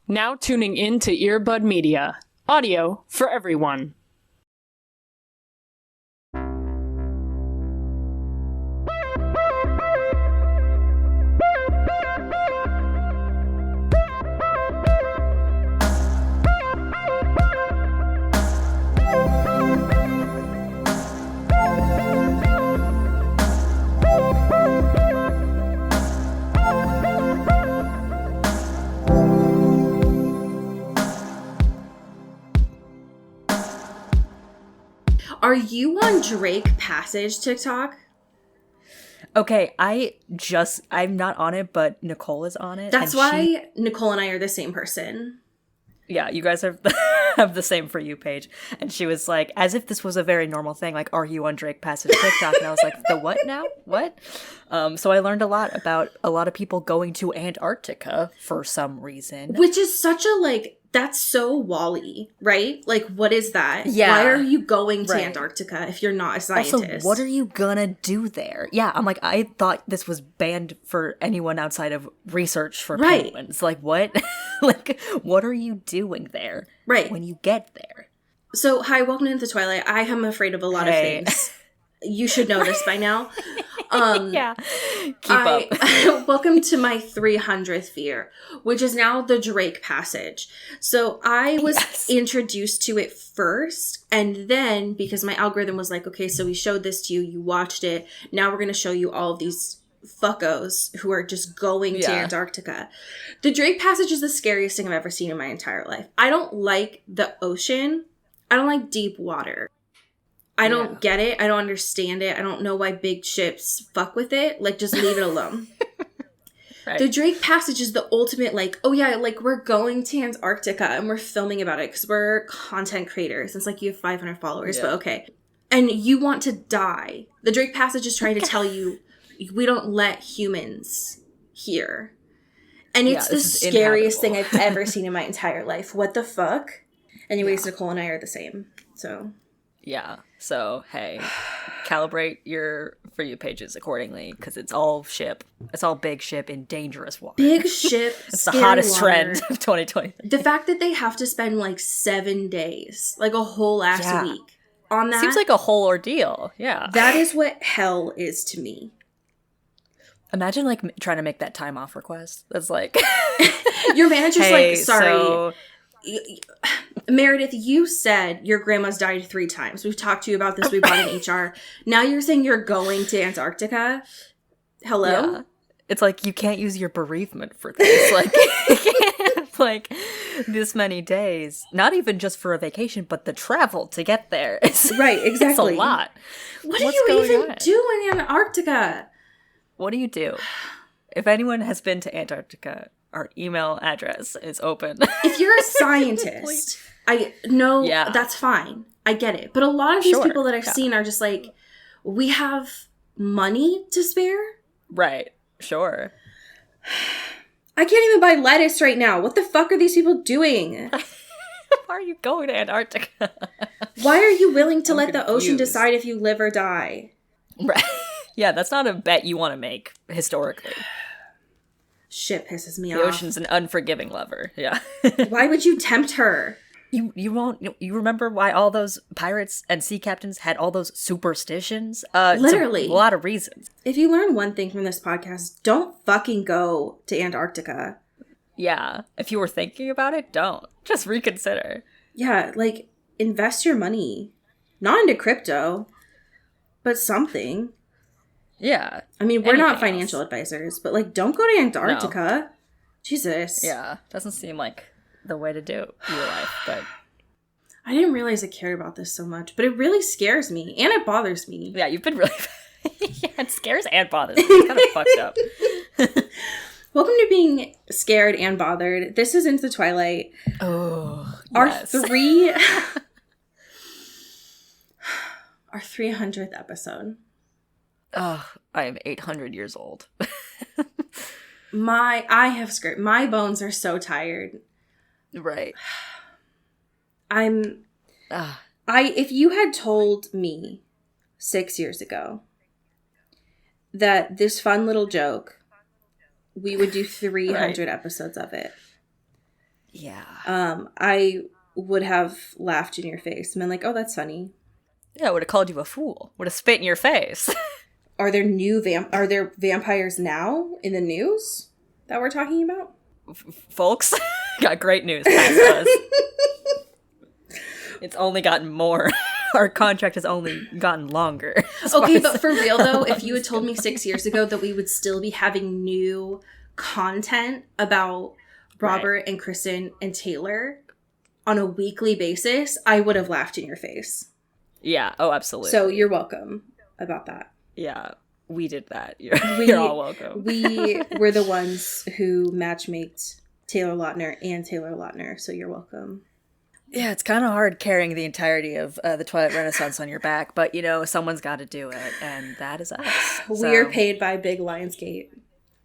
Now tuning in to Earbud Media. Audio for everyone. Are you on Drake Passage TikTok? Okay, I'm not on it, but Nicole is on it. That's why Nicole and I are the same person. Yeah, you guys have the same For You page. And she was like, as if this was a very normal thing, like, are you on Drake Passage TikTok? And I was like, the what now? What? So I learned a lot about a lot of people going to Antarctica for some reason. Which is such a, that's so Wall-E, right? Like, what is that? Yeah. Why are you going to Antarctica if you're not a scientist? Also, what are you gonna do there? Yeah, I'm like, I thought this was banned for anyone outside of research for penguins. Like, what? Like, what are you doing there? Right. When you get there? So, hi, welcome into Twilight. I am afraid of a lot of things. You should know this by now. Yeah. Keep up. Welcome to my 300th fear, which is now the Drake Passage. So I was introduced to it first, and then because my algorithm was like, okay, so we showed this to you, you watched it, now we're going to show you all of these fuckos who are just going to Antarctica. The Drake Passage is the scariest thing I've ever seen in my entire life. I don't like the ocean. I don't like deep water. I don't get it. I don't understand it. I don't know why big ships fuck with it. Like, just leave it alone. Right. The Drake Passage is the ultimate, we're going to Antarctica and we're filming about it because we're content creators. It's like you have 500 followers, but okay. And you want to die. The Drake Passage is trying to tell you, we don't let humans here. And it's the scariest thing I've ever seen in my entire life. What the fuck? Anyways, Nicole and I are the same, so... Yeah. So, hey, calibrate your For You pages accordingly because it's all ship. It's all big ship in dangerous water. Big ship, it's the hottest trend of 2020. The fact that they have to spend 7 days, a whole ass week on that. Seems like a whole ordeal. Yeah. That is what hell is to me. Imagine trying to make that time off request. That's like your manager's sorry. So... Meredith, you said your grandma's died 3 times. We've talked to you about this. We brought in HR. Now you're saying you're going to Antarctica? Hello? Yeah. It's like you can't use your bereavement for this. You can't, this many days. Not even just for a vacation, but the travel to get there. Right, exactly. It's a lot. What do you even do in Antarctica? What do you do? If anyone has been to Antarctica... Our email address is open. If you're a scientist, I know that's fine. I get it. But a lot of these people that I've seen are just we have money to spare? Right. Sure. I can't even buy lettuce right now. What the fuck are these people doing? Why are you going to Antarctica? Why are you willing to let the ocean decide if you live or die? Right. Yeah, that's not a bet you want to make, historically. Shit pisses me off. The ocean's an unforgiving lover. Yeah. Why would you tempt her? You remember why all those pirates and sea captains had all those superstitions? Literally. A lot of reasons. If you learn one thing from this podcast, don't fucking go to Antarctica. Yeah. If you were thinking about it, don't. Just reconsider. Yeah, invest your money. Not into crypto, but something. Yeah. I mean, we're not financial advisors, but don't go to Antarctica. No. Jesus. Yeah. Doesn't seem like the way to do your life, but I didn't realize I cared about this so much, but it really scares me and it bothers me. Yeah, you've been really yeah, it scares and bothers me. It's kind of fucked up. Welcome to being scared and bothered. This is Into the Twilight. Oh, our yes. Our 300th episode. Oh, I am 800 years old. My bones are so tired. Right. If you had told me 6 years ago that this fun little joke, we would do 300 episodes of it. Yeah. I would have laughed in your face and been like, oh, that's funny. Yeah, I would have called you a fool. Would have spit in your face. Are there vampires now in the news that we're talking about? Folks, got great news past us. It's only gotten more. Our contract has only gotten longer. Okay, but for real though, if you had told me 6 years ago that we would still be having new content about Robert and Kristen and Taylor on a weekly basis, I would have laughed in your face. Yeah, oh, absolutely. So you're welcome about that. Yeah, we did that. You're all welcome. We were the ones who matchmaked Taylor Lautner and Taylor Lautner, so you're welcome. Yeah, it's kind of hard carrying the entirety of the Twilight Renaissance on your back, but, someone's got to do it, and that is us. We are paid by Big Lionsgate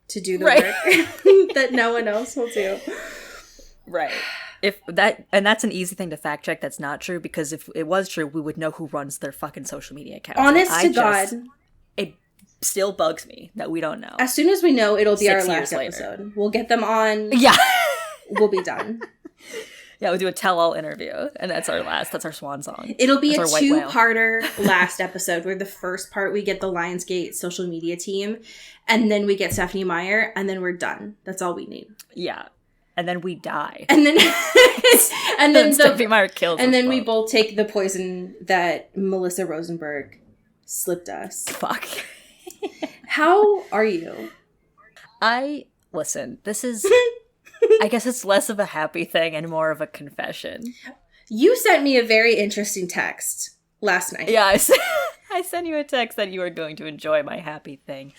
to do the work that no one else will do. Right. That's an easy thing to fact check. That's not true, because if it was true, we would know who runs their fucking social media accounts. Honest to God. It still bugs me that we don't know. As soon as we know, it'll be our 6 last years later. episode. We'll get them on. Yeah. We'll be done. Yeah, we'll do a tell-all interview, and that's our swan song. It'll be that's a two-parter last episode, where the first part we get the Lionsgate social media team, and then we get Stephenie Meyer, and then we're done. That's all we need. Yeah. And then we die. And then Stephenie Meyer kills us. And then we both take the poison that Melissa Rosenberg slipped us. Fuck. How are you? Listen, this is, I guess it's less of a happy thing and more of a confession. You sent me a very interesting text last night. Yeah, I sent you a text that you were going to enjoy my happy thing.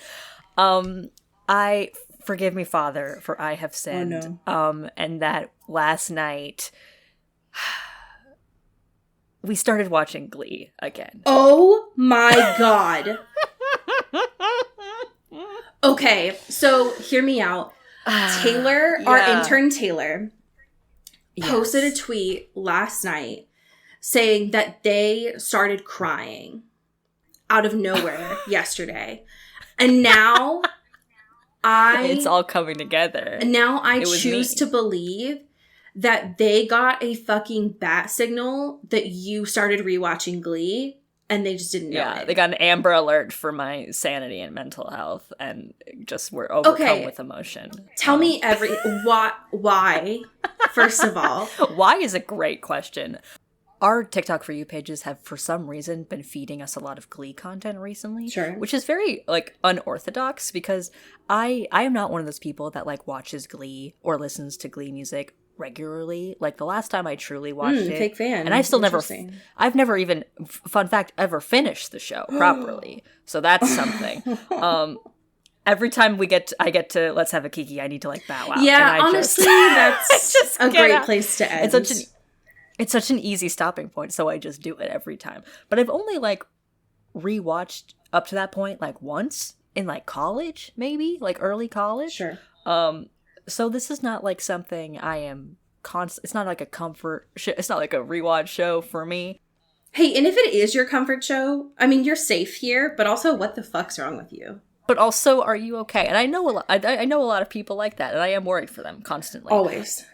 Forgive me, Father, for I have sinned. Oh, no. And that last night, we started watching Glee again. Oh my God. Okay, so hear me out. Taylor, our intern Taylor, posted a tweet last night saying that they started crying out of nowhere yesterday. And now it's all coming together. And now I choose to believe that they got a fucking bat signal that you started rewatching Glee and they just didn't know. Yeah, they got an Amber Alert for my sanity and mental health and just were overcome with emotion. Tell me why, first of all. Why is a great question. Our TikTok For You pages have, for some reason, been feeding us a lot of Glee content recently. Sure. Which is very, unorthodox, because I am not one of those people that, watches Glee or listens to Glee music regularly. The last time I truly watched it. Fake fan. And I've never even, fun fact, ever finished the show properly. So that's something. Every time I get to Let's Have a Kiki, I need to, bow out. Yeah, honestly, that's a great place to end. It's such an easy stopping point, so I just do it every time. But I've only, rewatched up to that point, once in, college, maybe? Early college? Sure. So this is not, something I am it's not, a comfort it's not, a rewatch show for me. Hey, and if it is your comfort show, I mean, you're safe here, but also, what the fuck's wrong with you? But also, are you okay? And I know I know a lot of people like that, and I am worried for them constantly. Always.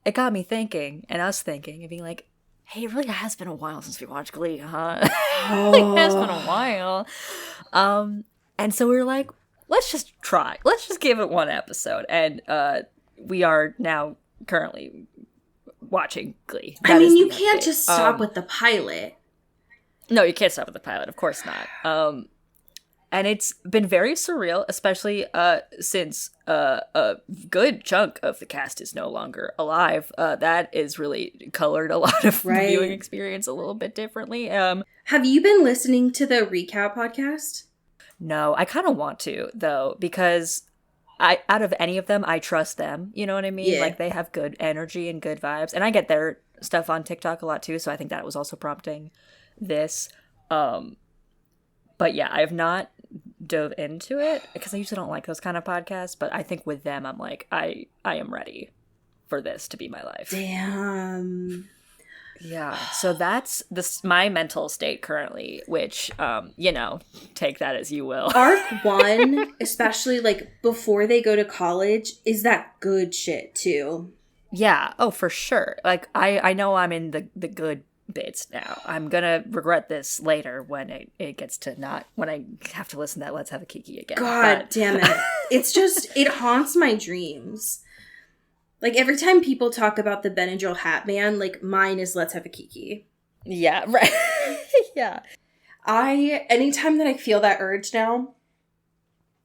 It got me thinking, and us thinking, and being like, hey, it really has been a while since we watched Glee, huh? It has been a while. And so we were like, let's just try. Let's just give it one episode. And we are now currently watching Glee. You can't just stop with the pilot. No, you can't stop with the pilot. Of course not. And it's been very surreal, especially since a good chunk of the cast is no longer alive. That is really colored a lot of the viewing experience a little bit differently. Have you been listening to the recap podcast? No, I kind of want to, though, because out of any of them, I trust them. You know what I mean? Yeah. They have good energy and good vibes. And I get their stuff on TikTok a lot, too, so I think that was also prompting this. But yeah, I have not dove into it because I usually don't like those kind of podcasts, but I think with them I'm like, I am ready for this to be my life. Damn. Yeah, so that's my mental state currently, which take that as you will. Arc 1, especially before they go to college, is that good shit too. Yeah. Oh, for sure. Like I know I'm in the good bits now. I'm gonna regret this later when it gets to not when I have to listen to that Let's Have a Kiki again. God damn it. It's just, it haunts my dreams. Like, every time people talk about the Benadryl Hat Man, like, mine is Let's Have a Kiki. Yeah, right. Yeah. Anytime that I feel that urge now,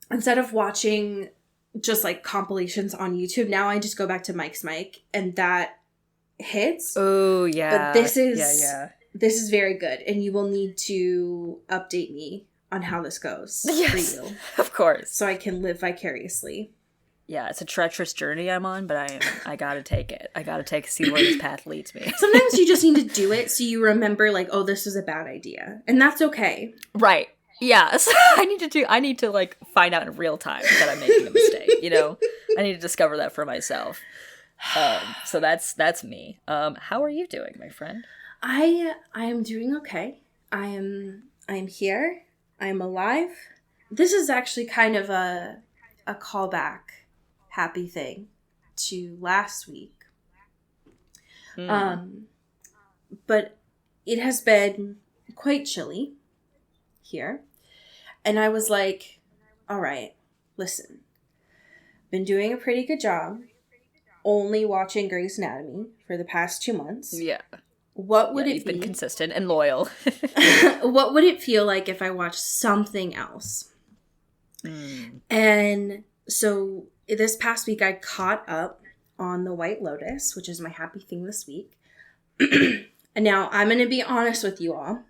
instead of watching just, like, compilations on YouTube, now I just go back to Mike's Mike, and that hits. Oh, yeah. But this is, yeah. This is very good, and you will need to update me on how this goes for you. Of course. So I can live vicariously. Yeah, it's a treacherous journey I'm on, but I gotta take it. I gotta see where this path leads me. Sometimes you just need to do it so you remember, like, oh, this was a bad idea. And that's okay. Right. Yeah. So I need to like find out in real time that I'm making a mistake, you know? I need to discover that for myself. So that's me. How are you doing, my friend? I am doing okay. I am here. I am alive. This is actually kind of a callback happy thing to last week. But it has been quite chilly here. And I was like, all right, listen. Been doing a pretty good job only watching Grey's Anatomy for the past 2 months. Yeah. What would it you've be? been consistent and loyal. What would it feel like if I watched something else? And so this past week I caught up on The White Lotus, which is my happy thing this week. And now I'm going to be honest with you all.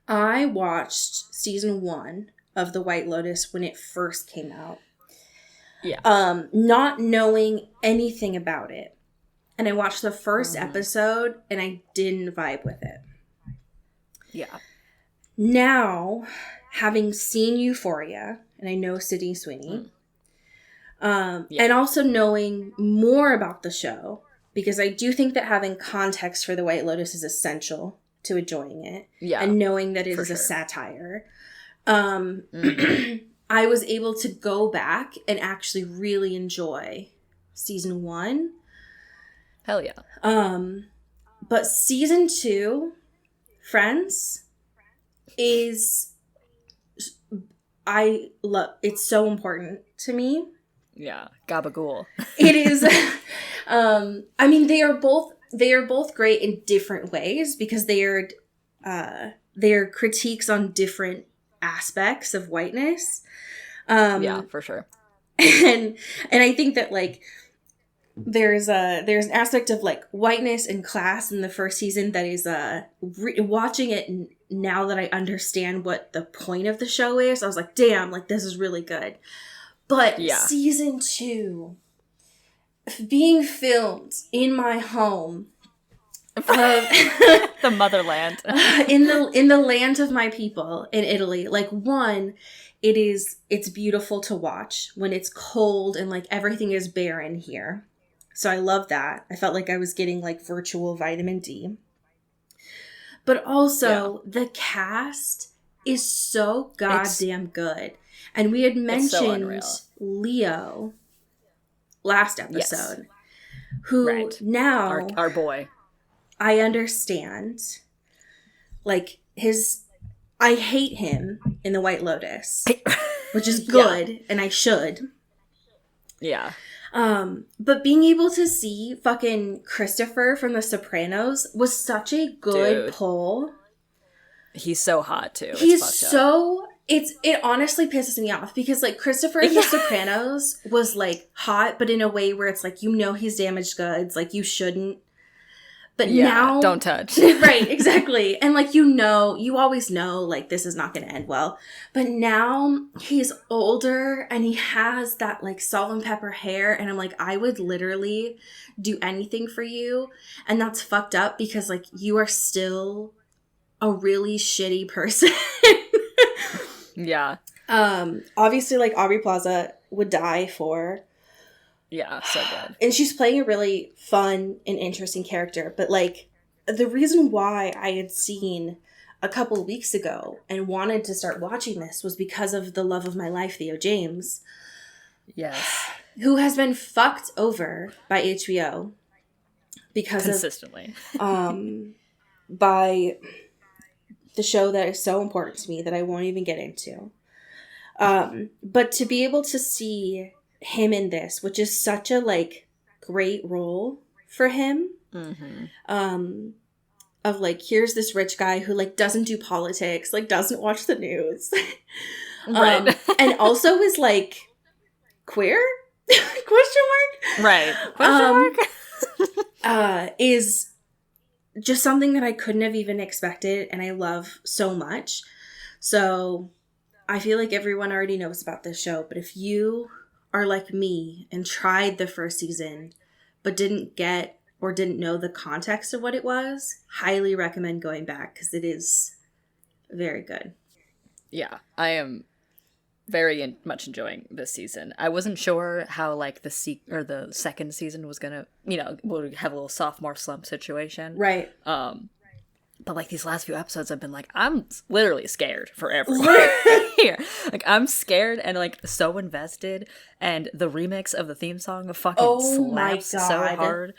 I watched season 1 of The White Lotus when it first came out. Yeah. Not knowing anything about it. And I watched the first episode and I didn't vibe with it. Yeah. Now, having seen Euphoria, and I know Sydney Sweeney, and also knowing more about the show, because I do think that having context for The White Lotus is essential to enjoying it. Yeah. And knowing that it is a satire. I was able to go back and actually really enjoy season 1. Hell yeah. But season 2, Friends, is it's so important to me. Yeah, gabagool. It is. I mean, they are both great in different ways because they are critiques on different aspects of whiteness. Yeah, for sure. And I think that like there's an aspect of like whiteness and class in the first season that is watching it now that I understand what the point of the show is. I was like, damn, like this is really good. But season 2 being filmed in my home, the motherland, in the land of my people in Italy, like one, it's beautiful to watch when it's cold and like everything is barren here. So I love that. I felt like I was getting like virtual vitamin D. But also the cast is so goddamn good. And we had mentioned Leo last episode, who now our boy. I understand. Like I hate him in The White Lotus, which is good, and I should. Yeah. But being able to see fucking Christopher from The Sopranos was such a good pull. He's so hot too. It honestly pisses me off because like Christopher in The Sopranos was like hot, but in a way where it's like, you know, he's damaged goods, like you shouldn't. But now, don't touch. Right, exactly. And like, you always know like this is not going to end well. But now he's older and he has that like salt and pepper hair. And I'm like, I would literally do anything for you. And that's fucked up because like you are still a really shitty person. Yeah. Obviously like Aubrey Plaza would die for. Yeah, so good. And she's playing a really fun and interesting character. But, like, the reason why I had seen a couple of weeks ago and wanted to start watching this was because of the love of my life, Theo James. Yes. who has been fucked over by HBO because Consistently. by the show that is so important to me that I won't even get into. But to be able to see him in this, which is such a like great role for him, of like, here's this rich guy who like doesn't do politics, like doesn't watch the news, Right. and also is like queer question mark Right. Question mark? is just something that I couldn't have even expected, and I love so much. So I feel like everyone already knows about this show, but if you are like me and tried the first season but didn't get or didn't know the context of what it was, highly recommend going back because it is very good. Yeah, I am very much enjoying this season. I wasn't sure how like the second season was gonna, we'll have a little sophomore slump situation, Right. But like these last few episodes, I've been like, I'm literally scared for everyone here. Like I'm scared and like so invested, and the remix of the theme song fucking slaps so hard.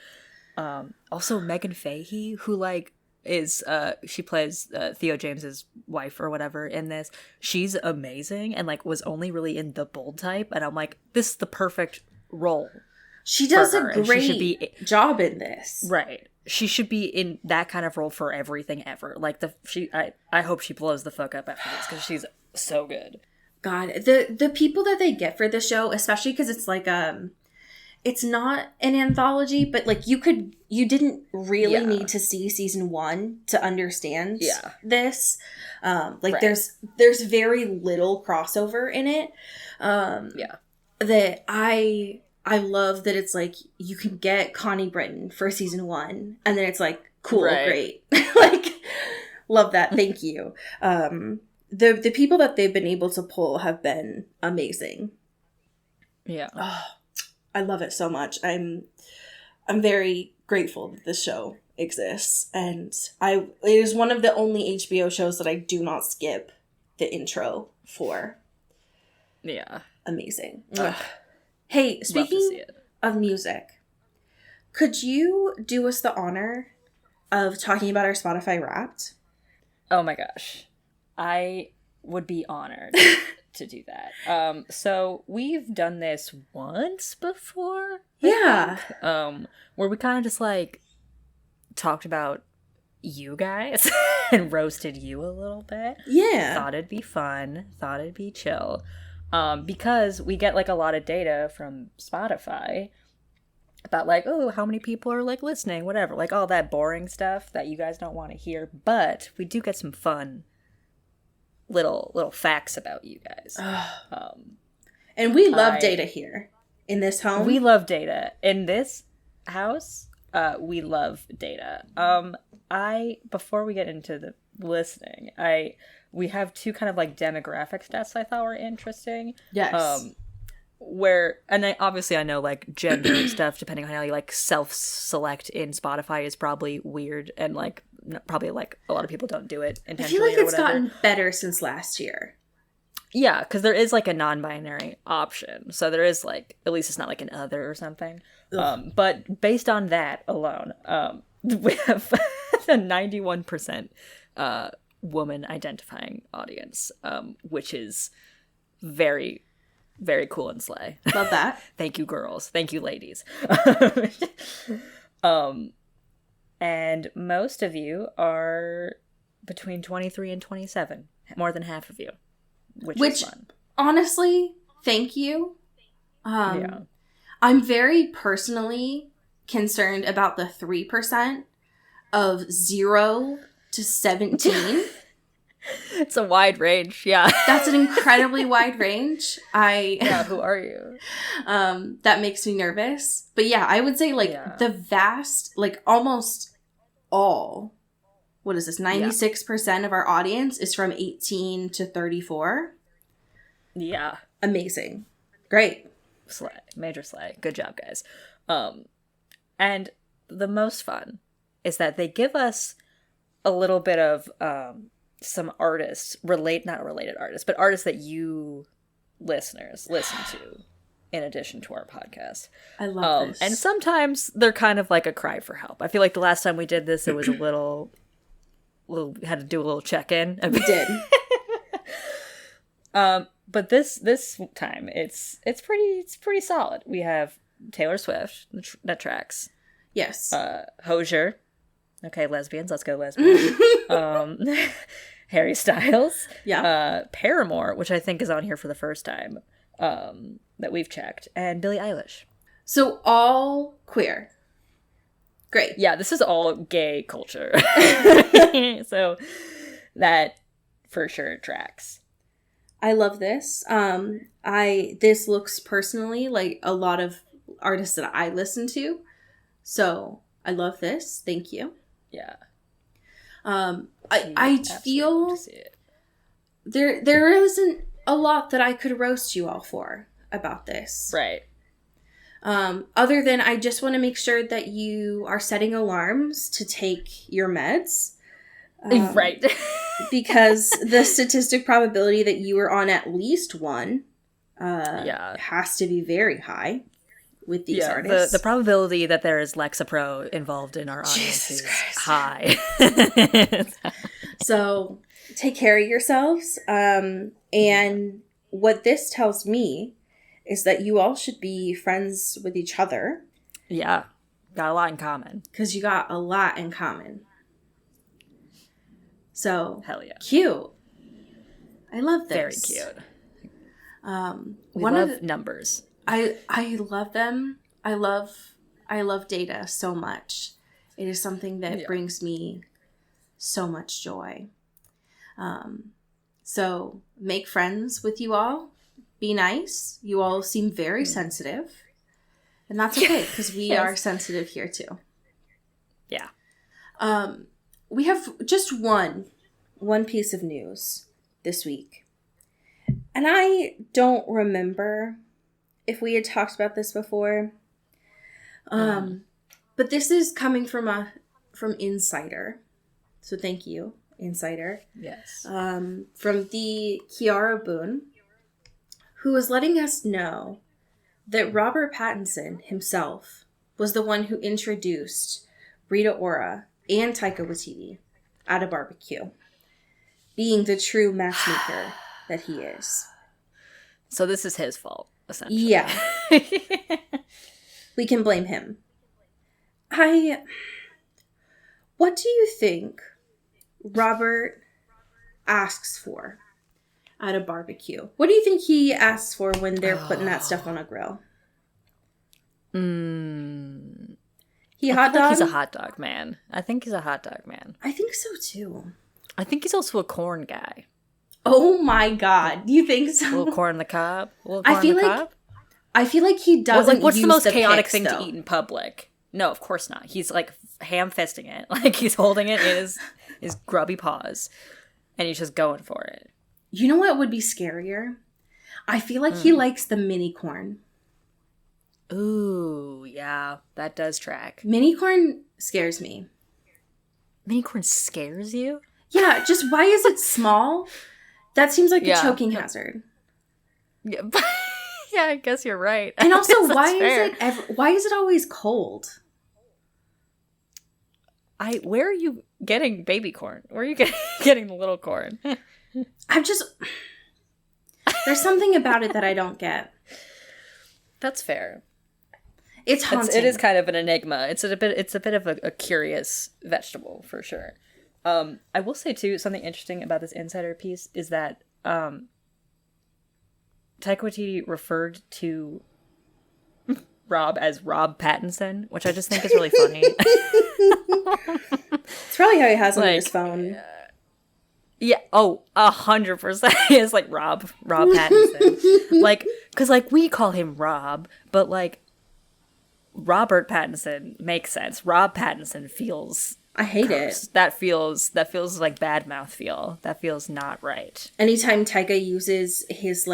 Also Megan Fahey, who like is she plays Theo James's wife or whatever in this. She's amazing and like was only really in The Bold Type, and I'm like, this is the perfect role. She does a great job in this. Right. She should be in that kind of role for everything ever. Like I hope she blows the fuck up after this because she's so good. God, the people that they get for the show, especially because it's like it's not an anthology, but like you didn't really need to see season 1 to understand this. Like there's very little crossover in it. That I love that it's like you can get Connie Britton for season 1 and then it's like cool, great. Like love that. Thank you. The people that they've been able to pull have been amazing. Yeah. Oh, I love it so much. I'm very grateful that this show exists, and it is one of the only HBO shows that I do not skip the intro for. Yeah. Amazing. Hey, speaking of music, could you do us the honor of talking about our Spotify Wrapped? Oh my gosh. I would be honored to do that. So we've done this once before. Yeah. Where we kind of just like talked about you guys and roasted you a little bit. Yeah. Thought it'd be fun. Thought it'd be chill. Because we get like a lot of data from Spotify about like, oh, how many people are like listening, whatever, like all that boring stuff that you guys don't want to hear. But we do get some fun little facts about you guys. And we love data here in this home. We love data in this house. We love data. Before we get into the listening, we have two kind of like demographic stats I thought were interesting. Yes. Obviously I know like gender stuff, depending on how you like self-select in Spotify, is probably weird and like probably like a lot of people don't do it intentionally. I feel like it's gotten better since last year. Yeah, because there is like a non-binary option, so there is like, at least it's not like an other or something. But based on that alone, we have a 91% woman identifying audience, which is very, very cool and slay. Love that. Thank you, girls. Thank you, ladies. And most of you are between 23 and 27. More than half of you, which is fun. Honestly, thank you. Yeah. I'm very personally concerned about the 3% of 0 to 17. It's a wide range, yeah. That's an incredibly wide range. Yeah, who are you? That makes me nervous. But yeah, I would say like the vast, like almost all, what is this, 96% of our audience is from 18 to 34. Yeah. Amazing. Great. Slay. Major slay. Good job, guys. And the most fun is that they give us a little bit of some artists, not related artists, but artists that you listeners listen to in addition to our podcast. I love this. And sometimes they're kind of like a cry for help. I feel like the last time we did this, it was a little had to do a little check-in. We did. But this time it's pretty solid. We have Taylor Swift that tracks. Yes. Hozier. Okay, lesbians. Let's go lesbians. Harry Styles. Yeah. Paramore, which I think is on here for the first time that we've checked, and Billie Eilish. So all queer. Great. Yeah, this is all gay culture. So that for sure tracks. I love this. This looks personally like a lot of artists that I listen to. So I love this. Thank you. Yeah. I feel there isn't a lot that I could roast you all for about this. Right. Other than I just want to make sure that you are setting alarms to take your meds. Right. Because the statistic probability that you are on at least one has to be very high with these artists. The probability that there is Lexapro involved in our audience is high. So take care of yourselves. And what this tells me is that you all should be friends with each other. Yeah. Got a lot in common. Because you got a lot in common. So, hell yeah. Cute. I love this. Very cute. We one love of the, numbers. I love them. I love data so much. It is something that brings me so much joy. So make friends with you all. Be nice. You all seem very sensitive. And that's okay, because we are sensitive here too. Yeah. We have just one piece of news this week. And I don't remember if we had talked about this before. But this is coming from Insider. So thank you, Insider. Yes. From the Kiara Boone, who was letting us know that Robert Pattinson himself was the one who introduced Rita Ora and Taika Waititi at a barbecue, being the true matchmaker that he is. So this is his fault, essentially. Yeah. We can blame him. What do you think Robert asks for at a barbecue? What do you think he asks for when they're putting that stuff on a grill? He hot dog? He's a hot dog man. I think he's a hot dog man. I think so too. I think he's also a corn guy. Oh my god. Do you think so? A little corn on the cob? I feel like he doesn't what's use the most chaotic picks, thing though? to eat in public? No, of course not. He's like ham-fisting it. Like he's holding it in his grubby paws. And he's just going for it. You know what would be scarier? I feel like he likes the mini corn. Ooh, yeah. That does track. Mini corn scares me. Mini corn scares you? Yeah, just why is it small? That seems like a Yeah. choking hazard. Yeah, yeah, I guess you're right. And also, That's fair. why is it always cold? Where are you getting baby corn? Where are you getting the little corn? There's something about it that I don't get. That's fair. It's haunting. It is kind of an enigma. It's a bit of a curious vegetable for sure. I will say too, something interesting about this Insider piece is that Taika Waititi referred to Rob as Rob Pattinson, which I just think is really funny. It's probably how he has him on his phone. Yeah. Oh, 100%. It's like Rob Pattinson. Because we call him Rob, but Robert Pattinson makes sense. Rob Pattinson feels. I hate gross. it. That feels like bad mouth feel. That feels not right. Anytime Taika uses his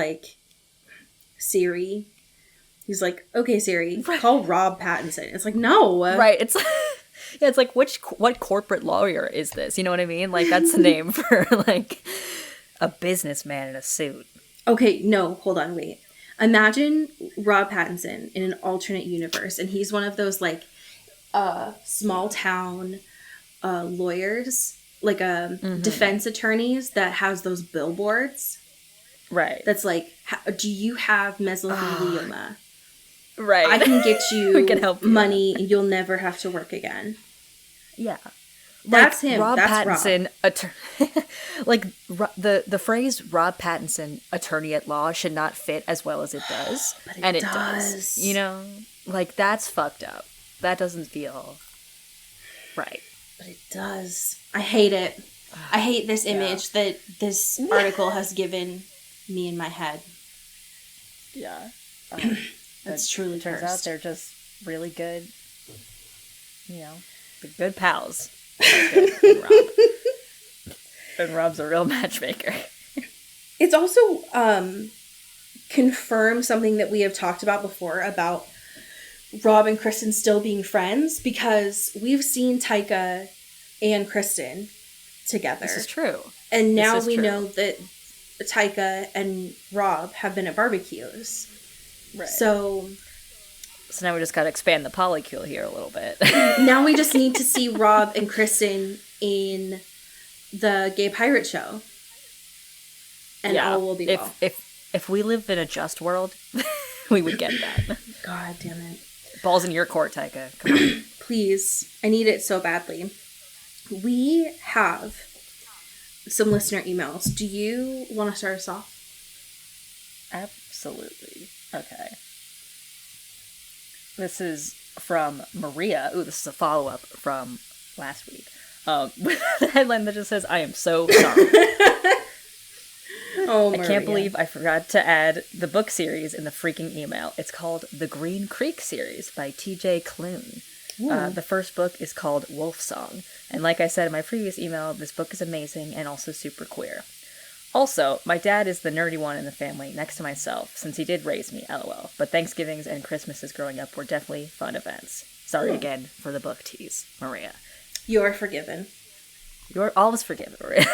Siri, he's like, "Okay, Siri, call Rob Pattinson." It's like, no, right? It's yeah, it's like what corporate lawyer is this? You know what I mean? That's the name for a businessman in a suit. Okay, no, hold on, wait. Imagine Rob Pattinson in an alternate universe, and he's one of those like small town lawyers, like defense attorneys that has those billboards. Right. That's like, do you have mesothelioma? Right. I can get you We can help you. money, and you'll never have to work again. Yeah. That's him. Rob That's Pattinson, the phrase Rob Pattinson, attorney at law, should not fit as well as it does. But it and it does. does. You know? Like, that's fucked up. That doesn't feel right. But it does. I hate it. I hate this image that this article has given me in my head. Yeah. That's truly Turns cursed. out they're just really good, you know, the good pals. And Rob's a real matchmaker. It's also confirmed something that we have talked about before about Rob and Kristen still being friends, because we've seen Taika and Kristen together. This is true. And now This is we true. know that Taika and Rob have been at barbecues. Right. So now we just gotta expand the polycule here a little bit. now we just need to see Rob and Kristen in the Gay Pirate Show. And all will be well. If we lived in a just world, we would get that. God damn it. Balls in your court, Taika. Come on. Please. I need it so badly. We have some listener emails. Do you want to start us off? Absolutely. Okay. This is from Maria. Ooh, this is a follow-up from last week. With the headline that just says, "I am so sorry." Oh, I Maria. can't believe I forgot to add the book series in the freaking email. It's called The Green Creek Series by T.J. Klune. The first book is called Wolf Song. And like I said in my previous email, this book is amazing and also super queer. Also, my dad is the nerdy one in the family next to myself, since he did raise me, lol. But Thanksgivings and Christmases growing up were definitely fun events. Sorry again for the book tease, Maria. You are forgiven. You're always forgiven, Maria.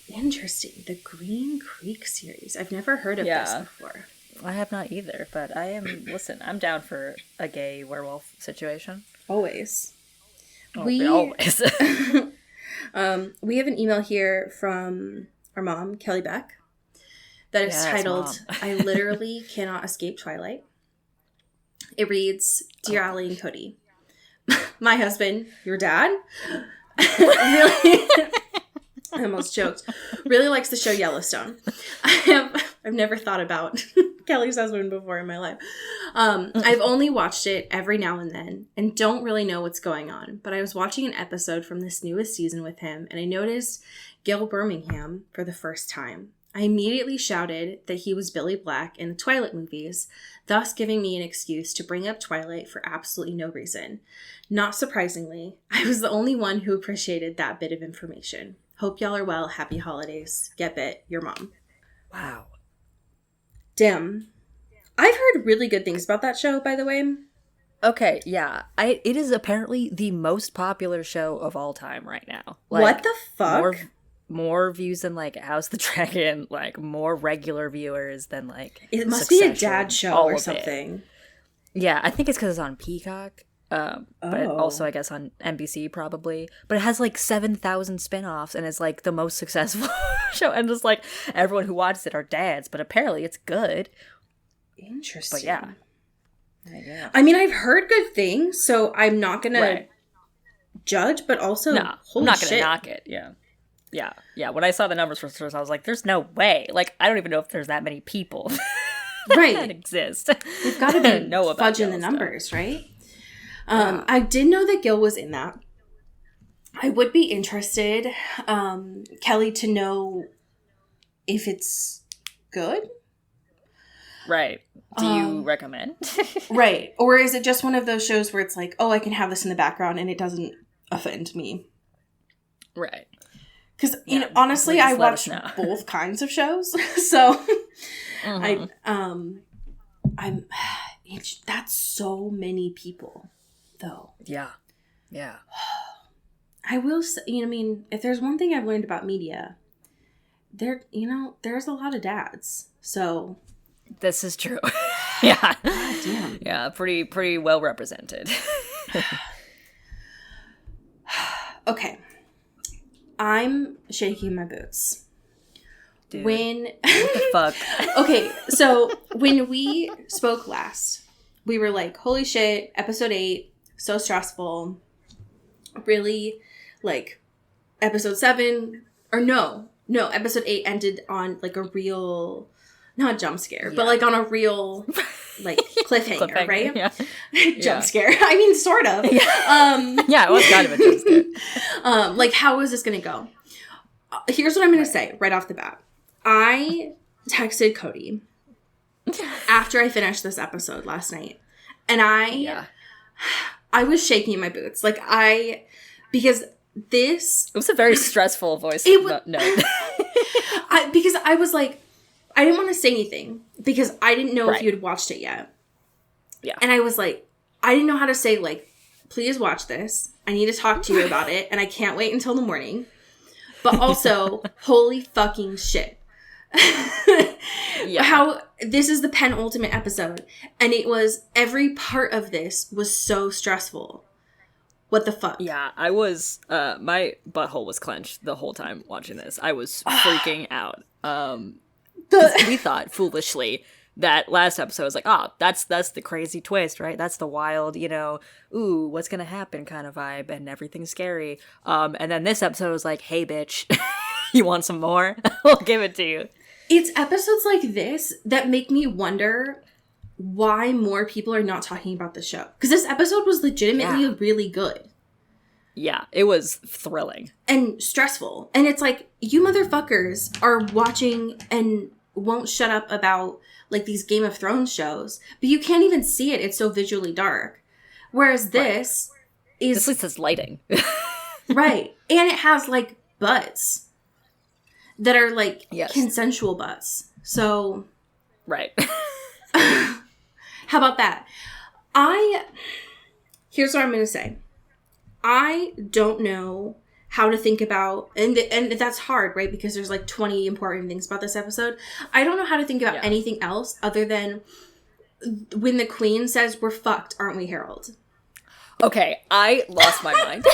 Interesting. The Green Creek series. I've never heard of this before. I have not either, but I'm down for a gay werewolf situation. Always. Always. We have an email here from our mom, Kelly Beck, that is titled, Mom. I literally cannot escape Twilight. It reads, Dear Allie and Cody, my husband, your dad, really, I almost choked, really likes the show Yellowstone. I've never thought about Kelly's husband before in my life. I've only watched it every now and then and don't really know what's going on. But I was watching an episode from this newest season with him and I noticed Gil Birmingham for the first time. I immediately shouted that he was Billy Black in the Twilight movies, thus giving me an excuse to bring up Twilight for absolutely no reason. Not surprisingly, I was the only one who appreciated that bit of information. Hope y'all are well. Happy holidays. Get bit. Your mom. Wow. Damn. I've heard really good things about that show, by the way. Okay, yeah. It is apparently the most popular show of all time right now. What the fuck? More views than, like, House the Dragon, like, more regular viewers than, like, It must be a Succession, dad show all or of it. something. Yeah, I think it's because it's on Peacock. But also, I guess, on NBC, probably. But it has, like, 7,000 spin-offs, and it's, like, the most successful show. And just, like, everyone who watches it are dads, but apparently it's good. Interesting. But, yeah. I mean, I've heard good things, so I'm not gonna Right. judge, but also, No, holy I'm not gonna shit. knock it. Yeah. When I saw the numbers for stores, I was like, "There's no way!" Like, I don't even know if there's that many people that Right. exist. We've got to be know about fudging the Yellowstone. numbers, right? I did know that Gil was in that. I would be interested, Kelly, to know if it's good. Right? Do you recommend? Right. Or is it just one of those shows where it's like, oh, I can have this in the background and it doesn't offend me? Right. Because, Yeah, honestly, please I let us watch know. both kinds of shows. So, Mhm. that's so many people, though. Yeah. I will say, if there's one thing I've learned about media, there's a lot of dads. So This is true. Yeah. God damn. Yeah, pretty well represented. Okay. I'm shaking my boots. Dude, When what the fuck? Okay, so when we spoke last, we were like, holy shit, episode 8, so stressful. Really, like, episode 7, or no, episode 8 ended on, like, a real, not jump scare, but, like, on a real, like, cliffhanger, right? Yeah. Jump scare. I mean, sort of. Yeah, it was kind of a jump scare. Like, how is this going to go? Here's what I'm going to say right off the bat. I texted Cody after I finished this episode last night, and I was shaking my boots. Like, because this... It was a very stressful voice note. Because I was like, I didn't want to say anything, because I didn't know if you had watched it yet. Yeah. And I was like, I didn't know how to say, like, please watch this. I need to talk to you about it, and I can't wait until the morning. But also, holy fucking shit. How this is the penultimate episode, and it was, every part of this was so stressful. What the fuck? Yeah, I was my butthole was clenched the whole time watching this. I was freaking out. 'Cause we thought foolishly that last episode was like, oh, that's the crazy twist, right? That's the wild, ooh, what's gonna happen kind of vibe, and everything's scary. And then this episode was like, hey bitch, you want some more? We'll give it to you. It's episodes like this that make me wonder why more people are not talking about the show. Because this episode was legitimately really good. Yeah, it was thrilling. And stressful. And it's like, you motherfuckers are watching and won't shut up about, like, these Game of Thrones shows. But you can't even see it. It's so visually dark. Whereas this is... This at least has lighting. Right. And it has, like, butts. That are, like, consensual butts. So... Right. How about that? Here's what I'm going to say. I don't know how to think about... And that's hard, right? Because there's, like, 20 important things about this episode. I don't know how to think about anything else other than when the queen says, we're fucked, aren't we, Harold? Okay, I lost my mind.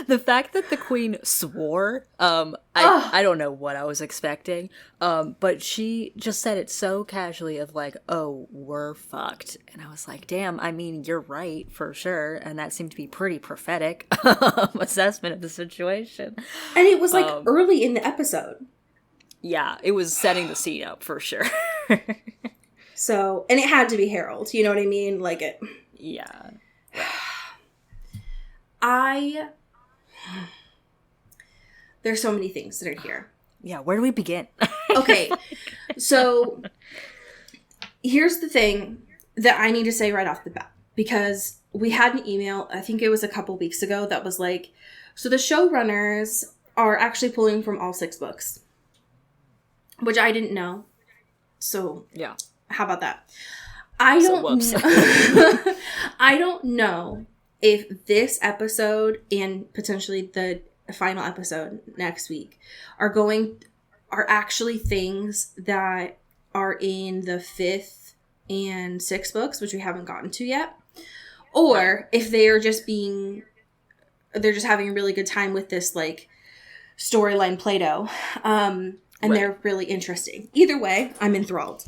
The fact that the queen swore, I don't know what I was expecting, but she just said it so casually of like, oh, we're fucked. And I was like, damn, I mean, you're right, for sure. And that seemed to be pretty prophetic assessment of the situation. And it was like early in the episode. Yeah, it was setting the scene up for sure. So, and it had to be Harold, you know what I mean? Like it. Yeah. There's so many things that are here. Yeah, where do we begin? Okay, so here's the thing that I need to say right off the bat. Because we had an email, I think it was a couple weeks ago, that was like, so the showrunners are actually pulling from all 6 books. Which I didn't know. So, yeah. How about that? I don't know if this episode and potentially the final episode next week are actually things that are in the 5th and 6th books, which we haven't gotten to yet, or if they're just having a really good time with this like storyline Play-Doh, and they're really interesting. Either way, I'm enthralled.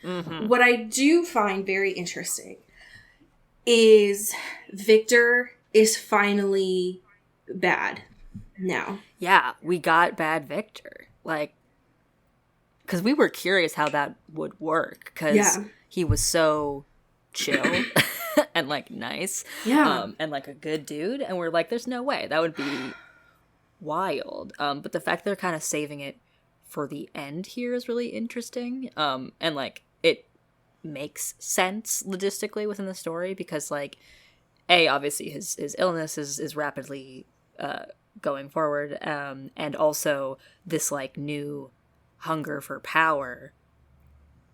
Mm-hmm. What I do find very interesting is Victor is finally bad now. Yeah, we got bad Victor. Like, because we were curious how that would work, because he was so chill and, like, nice. Yeah. And, like, a good dude. And we're like, there's no way. That would be wild. But the fact they're kind of saving it for the end here is really interesting. And, like, it makes sense logistically within the story because, like, obviously his illness is rapidly going forward, and also this, like, new hunger for power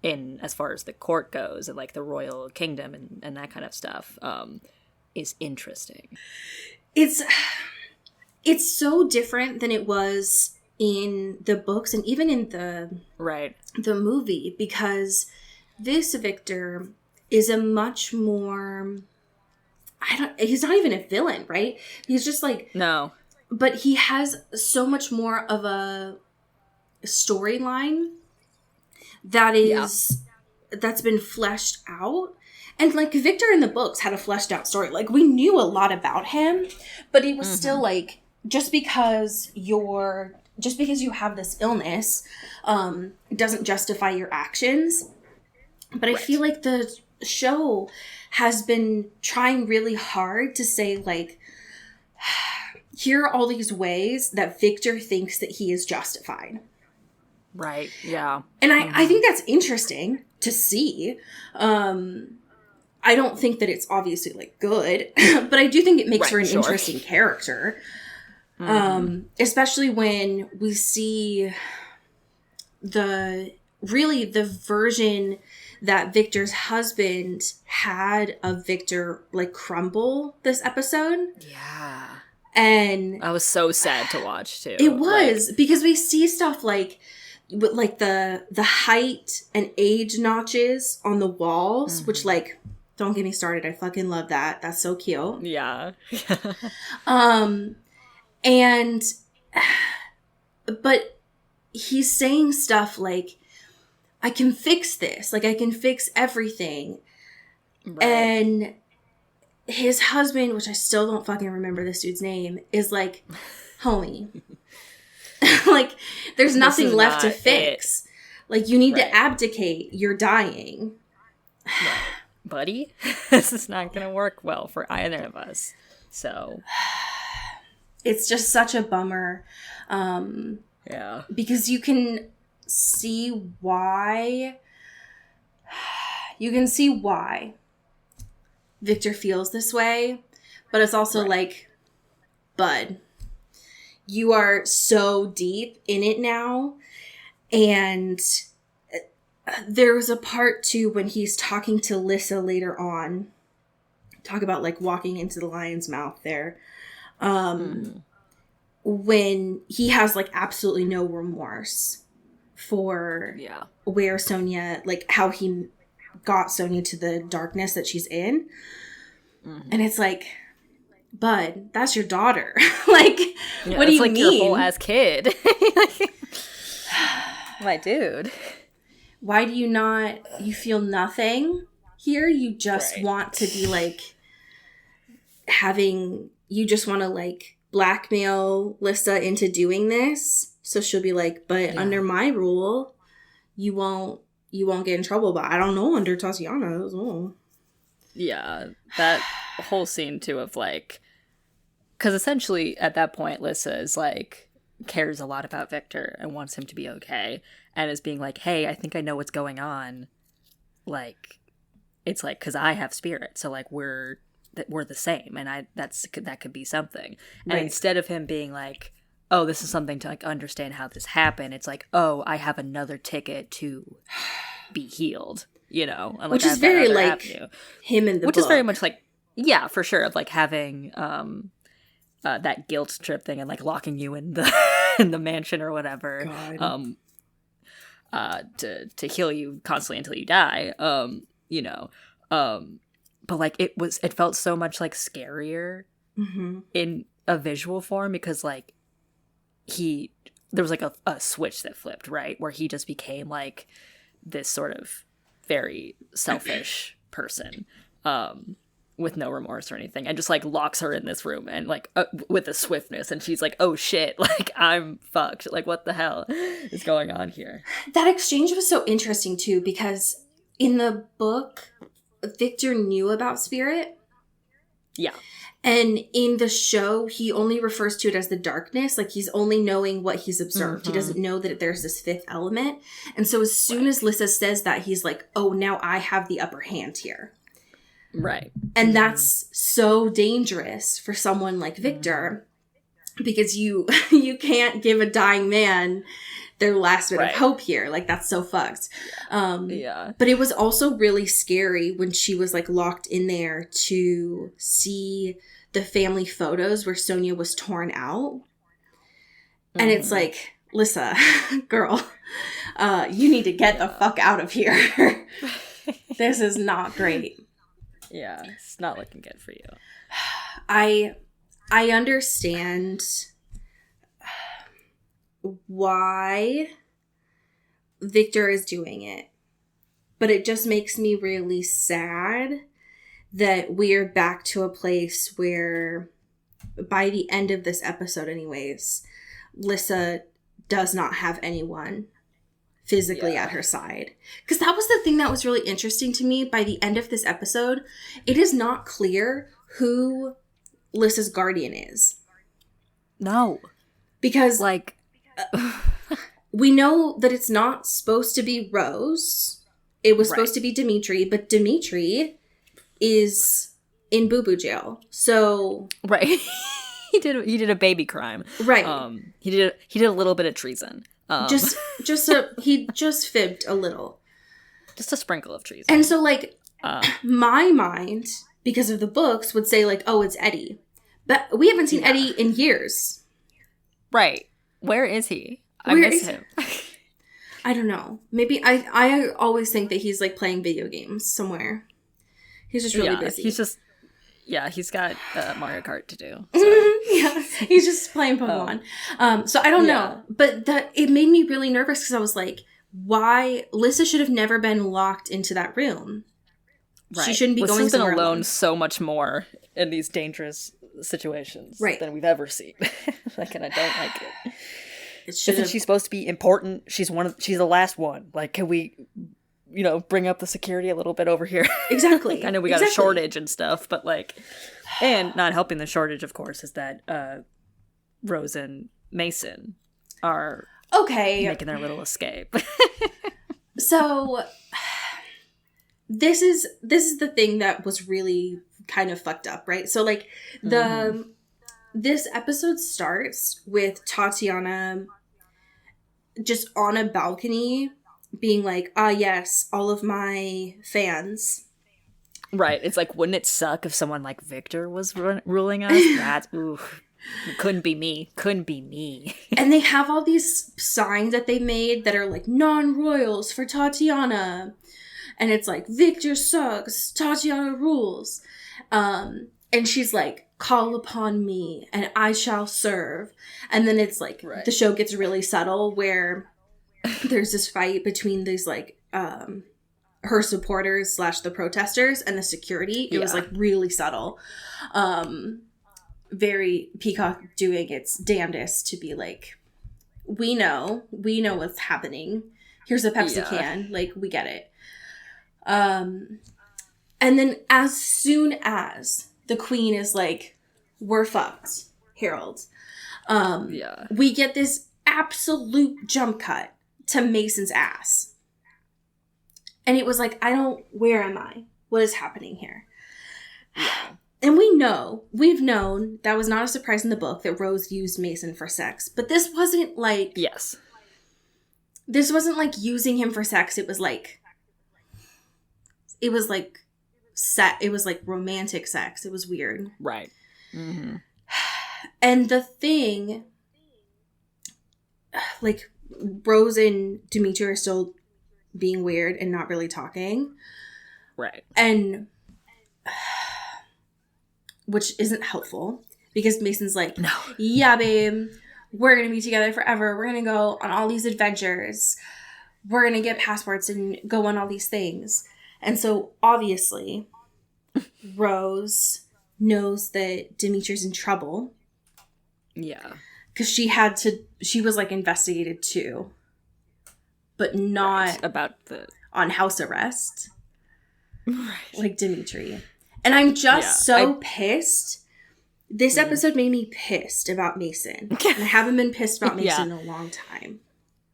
in as far as the court goes and, like, the royal kingdom and that kind of stuff is interesting. It's so different than it was in the books and even in Right. the movie, because this Victor is a much more, he's not even a villain, right? He's just like, No. but he has so much more of a storyline that's been fleshed out. And like Victor in the books had a fleshed out story. Like we knew a lot about him, but he was still like, just because you have this illness doesn't justify your actions. But I feel like the show has been trying really hard to say, like, here are all these ways that Victor thinks that he is justified. Right. Yeah. And I think that's interesting to see. I don't think that it's obviously, like, good, but I do think it makes for an interesting character. Especially when we see the version that Victor's husband had of Victor, like, crumble this episode. Yeah. And I was so sad to watch too. it was, because we see stuff like with like the height and age notches on the walls, which, like, don't get me started. I fucking love that. That's so cute. Yeah. And, but he's saying stuff like, I can fix this. Like, I can fix everything. Right. And his husband, which I still don't fucking remember this dude's name, is like, homie. Like, there's nothing left to fix. Like, you need to abdicate. You're dying. Buddy, this is not going to work well for either of us. So... It's just such a bummer. Yeah. Because you can see why. You can see why Victor feels this way. But it's also like, bud, you are so deep in it now. And there was a part too when he's talking to Lissa later on. Talk about like walking into the lion's mouth there. When he has like absolutely no remorse for where Sonia, like how he got Sonia to the darkness that she's in. And it's like, bud, that's your daughter. Like, what do you mean? Your whole ass kid. My dude. Why do you feel nothing here? You just want to be like you just want to like blackmail Lissa into doing this. So she'll be like, but under my rule, you won't get in trouble. But I don't know under Tatiana's. Oh. Yeah, that whole scene too of like, because essentially at that point, Lissa is like, cares a lot about Victor and wants him to be okay. And is being like, hey, I think I know what's going on. Like, it's like, because I have spirit. So like, we're the same, and that could be something. And instead of him being like, oh, this is something to like understand how this happened, it's like, oh, I have another ticket to be healed, you know, and, like, which is very like avenue. Him in the which book. Is very much like, yeah, for sure, of like having that guilt trip thing and like locking you in the in the mansion or whatever, to heal you constantly until you die, you know. But like it felt so much like scarier in a visual form, because like there was like a switch that flipped, right, where he just became like this sort of very selfish person with no remorse or anything, and just like locks her in this room and like with a swiftness, and she's like, oh shit, like I'm fucked, like what the hell is going on here. That exchange was so interesting too, because in the book Victor knew about spirit. Yeah. And in the show, he only refers to it as the darkness. Like, he's only knowing what he's observed. He doesn't know that there's this fifth element. And so as soon as Lissa says that, he's like, oh, now I have the upper hand here. Right. And that's so dangerous for someone like Victor, because you can't give a dying man their last bit of hope here. Like, that's so fucked. But it was also really scary when she was like locked in there to see the family photos where Sonia was torn out. And it's like, Lissa, girl, you need to get the fuck out of here. This is not great. Yeah, it's not looking good for you. I understand why Victor is doing it, but it just makes me really sad that we're back to a place where, by the end of this episode anyways, Lissa does not have anyone physically at her side. Because that was the thing that was really interesting to me. By the end of this episode, it is not clear who Lissa's guardian is. No. Because, Like, we know that it's not supposed to be Rose. It was supposed to be Dimitri, but Dimitri is in Boo-Boo jail. So... right. He did a baby crime. Right. He did a little bit of treason. He just fibbed a little. Just a sprinkle of treason. And so, like, my mind, because of the books, would say, like, oh, it's Eddie. But we haven't seen Eddie in years. Right. Where is he? I miss him. I don't know. Maybe I always think that he's, like, playing video games somewhere. He's just really busy. He's got Mario Kart to do. Yeah, he's just playing Pokemon. So I don't know. But it made me really nervous because I was like, why? Lissa should have never been locked into that room. Right. She shouldn't be going somewhere alone so much more in these dangerous situations than we've ever seen. Like, and I don't like it. Isn't she supposed to be important? She's the last one. Like, can we, bring up the security a little bit over here? Exactly. I know we got a shortage and stuff, but like, and not helping the shortage, of course, is that Rose and Mason are making their little escape. So this is the thing that was really kind of fucked up, right? So like this episode starts with Tatiana just on a balcony being like, yes, all of my fans. Right. It's like, wouldn't it suck if someone like Victor was ruling us? That, couldn't be me. Couldn't be me. And they have all these signs that they made that are like non-royals for Tatiana. And it's like, Victor sucks, Tatiana rules. And she's like, call upon me and I shall serve. And then it's like, the show gets really subtle where there's this fight between these like her supporters / the protesters and the security. It was like really subtle. Very Peacock doing its damnedest to be like, we know what's happening. Here's a Pepsi can. Like, we get it. And then as soon as the queen is like, we're fucked, Harold, we get this absolute jump cut to Mason's ass. And it was like, where am I? What is happening here? And we've known, that was not a surprise in the book, that Rose used Mason for sex. But this wasn't like... Yes. This wasn't like using him for sex. It was like romantic sex. It was weird. Right. Mm-hmm. And the thing... Like, Rose and Dimitri are still being weird and not really talking. Right. And... which isn't helpful because Mason's like, no, yeah, babe, we're going to be together forever. We're going to go on all these adventures. We're going to get passports and go on all these things. And so obviously Rose knows that Dimitri's in trouble. Yeah. Because she was like investigated too, but not about on house arrest. Right. Like Dimitri. And I'm just pissed. This episode made me pissed about Mason. And I haven't been pissed about Mason in a long time.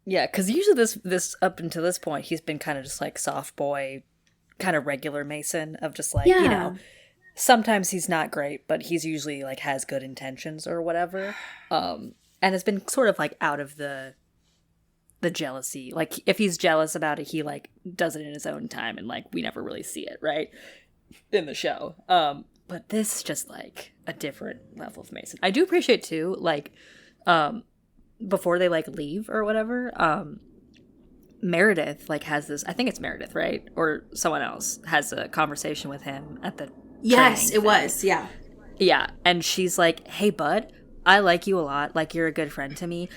Yeah, because usually this up until this point, he's been kind of just like soft boy, kind of regular Mason of just like, sometimes he's not great, but he's usually like has good intentions or whatever. And it's been sort of like out of the jealousy. Like if he's jealous about it, he like does it in his own time and like we never really see it, right? In the show. But this is just like a different level of Mason. I do appreciate too, like, before they like leave or whatever, Meredith like has this, I think it's Meredith, right? Or someone else has a conversation with him at the Yes, it thing. was. Yeah. Yeah, and she's like, "Hey, bud, I like you a lot. Like, you're a good friend to me.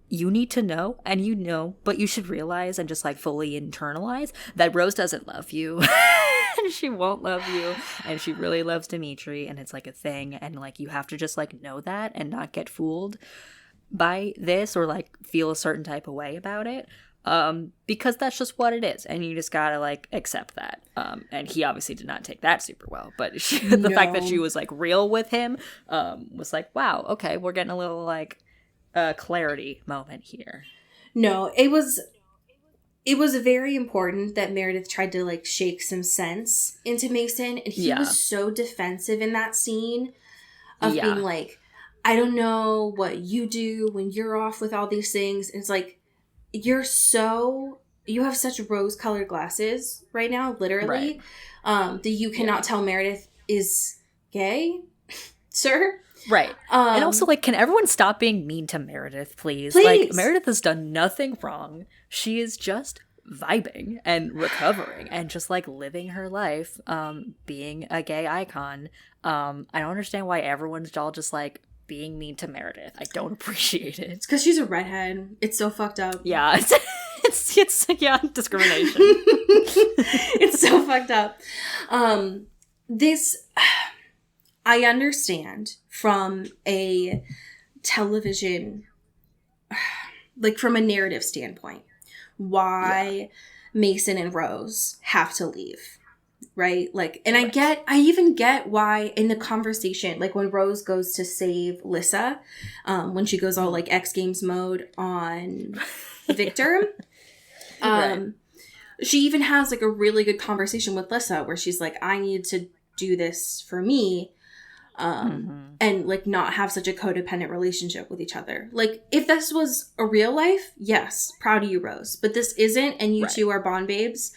You need to know, and you know, but you should realize and just like fully internalize that Rose doesn't love you, and she won't love you, and she really loves Dimitri, and it's like a thing, and like you have to just like know that and not get fooled by this or like feel a certain type of way about it." Because that's just what it is, and you just gotta like accept that. And he obviously did not take that super well, but the fact that she was like real with him, was like, wow, okay, we're getting a little like clarity moment here. No, it was very important that Meredith tried to like shake some sense into Mason, and he was so defensive in that scene of being like, I don't know what you do when you're off with all these things. And it's like, you have such rose-colored glasses right now, literally, that you cannot tell Meredith is gay, sir. Right. And also, like, can everyone stop being mean to Meredith, please? Like, Meredith has done nothing wrong. She is just vibing and recovering and just, like, living her life, being a gay icon. I don't understand why everyone's all just, like, being mean to Meredith. I don't appreciate it. It's because she's a redhead. It's so fucked up. Yeah, it's discrimination. It's so fucked up. This, I understand from a television, like from a narrative standpoint, why Mason and Rose have to leave. Right? Like, and I even get why in the conversation, like when Rose goes to save Lissa, when she goes all like X Games mode on Victor, she even has like a really good conversation with Lissa where she's like, I need to do this for me, and like not have such a codependent relationship with each other. Like, if this was a real life, yes, proud of you, Rose, but this isn't, and you two are Bond babes,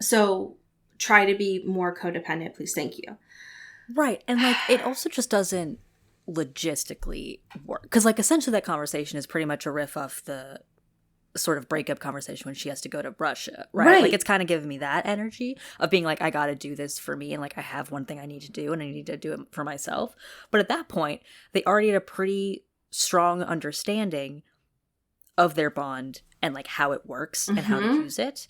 so try to be more codependent, please. Thank you. Right. And like it also just doesn't logistically work, because like essentially that conversation is pretty much a riff off the sort of breakup conversation when she has to go to Russia, right? Like it's kind of giving me that energy of being like, I gotta do this for me, and like I have one thing I need to do and I need to do it for myself. But at that point they already had a pretty strong understanding of their bond and like how it works and how to use it.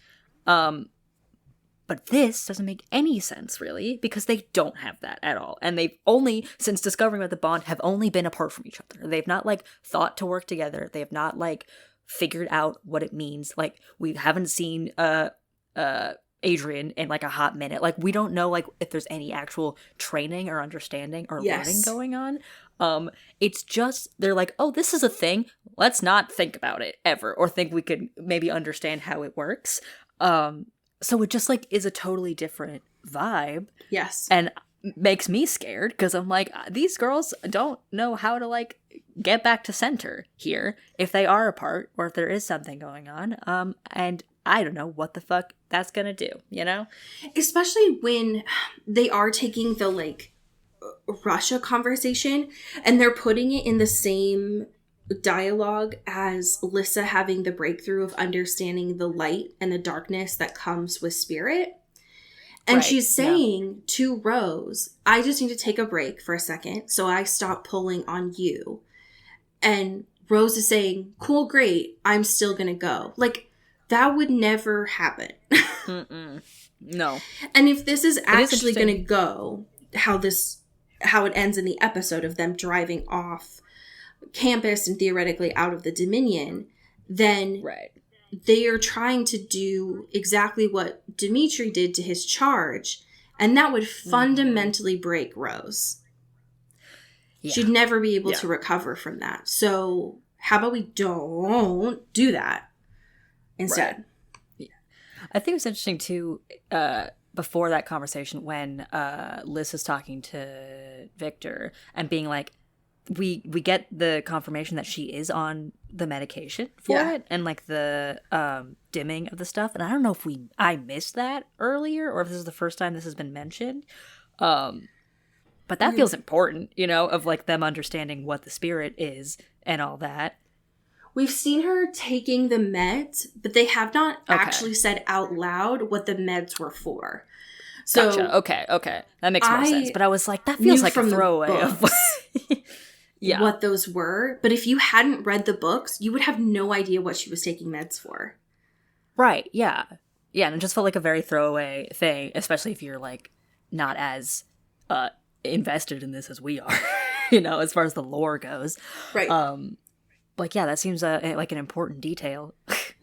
But this doesn't make any sense, really, because they don't have that at all. And they've only, since discovering about the bond, have only been apart from each other. They've not, like, thought to work together. They have not, like, figured out what it means. Like, we haven't seen Adrian in, like, a hot minute. Like, we don't know, like, if there's any actual training or understanding or learning going on. It's just, they're like, oh, this is a thing. Let's not think about it ever, or think we could maybe understand how it works. So it just, like, is a totally different vibe. Yes. And makes me scared, because I'm like, these girls don't know how to, like, get back to center here if they are apart or if there is something going on. And I don't know what the fuck that's gonna do, you know? Especially when they are taking the, like, Russia conversation and they're putting it in the same dialogue as Lissa having the breakthrough of understanding the light and the darkness that comes with spirit. And she's saying to Rose, I just need to take a break for a second, so I stop pulling on you. And Rose is saying, cool, great, I'm still gonna go. Like, that would never happen. No. And if this is actually gonna go how it ends in the episode of them driving off campus and theoretically out of the Dominion, then they are trying to do exactly what Dimitri did to his charge, and that would fundamentally break Rose. She'd never be able to recover from that. So how about we don't do that instead? I think it's interesting too, before that conversation when Liz is talking to Victor and being like, we get the confirmation that she is on the medication for it, and like the dimming of the stuff. And I don't know if I missed that earlier or if this is the first time this has been mentioned. But that feels important, you know, of like them understanding what the spirit is and all that. We've seen her taking the meds, but they have not actually said out loud what the meds were for. So gotcha. Okay. That makes more sense. But I was like, that feels like a throwaway of what those were. But if you hadn't read the books, you would have no idea what she was taking meds for. Right, yeah. Yeah, and it just felt like a very throwaway thing, especially if you're, like, not as invested in this as we are, as far as the lore goes. Right. Like, yeah, that seems like an important detail,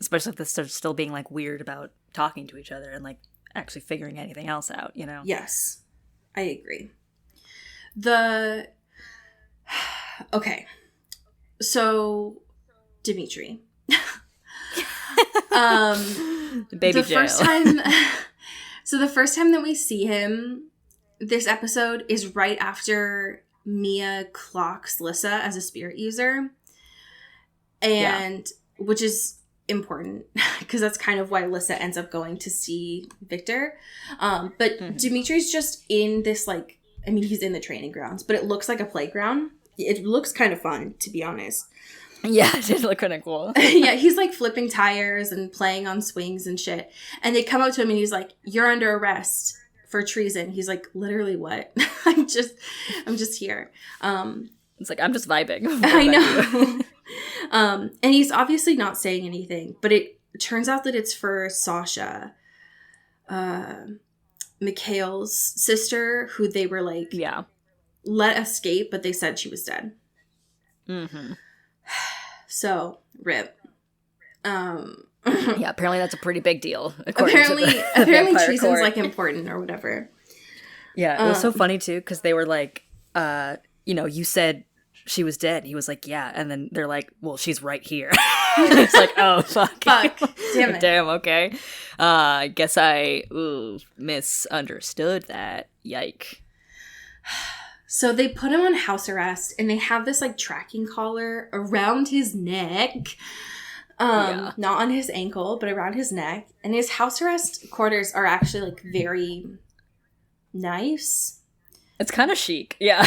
especially if they're still being, like, weird about talking to each other and, like, actually figuring anything else out, Yes, I agree. Okay. So, Dimitri. Baby jail. The first time that we see him this episode is right after Mia clocks Lissa as a spirit user. And which is important because that's kind of why Lissa ends up going to see Victor. But Dimitri's just in this, like, I mean, he's in the training grounds, but it looks like a playground. It looks kind of fun, to be honest. Yeah, it did look kind of cool. Yeah, he's like flipping tires and playing on swings and shit. And they come up to him and he's like, "You're under arrest for treason." He's like, "Literally what?" I'm just here. It's like, I'm just vibing. I know. And he's obviously not saying anything, but it turns out that it's for Sasha, Mikhail's sister, who they were like, let escape, but they said she was dead. Mm-hmm. So, rip. Yeah, apparently that's a pretty big deal. Apparently treason's court. like important or whatever. Yeah, it was so funny too because they were like, you said she was dead. He was like, yeah, and then they're like, well, she's right here. It's like, oh fuck, damn it, damn, okay. I guess I misunderstood that. Yike. So they put him on house arrest, and they have this like tracking collar around his neck. Not on his ankle, but around his neck. And his house arrest quarters are actually like very nice. It's kind of chic. Yeah.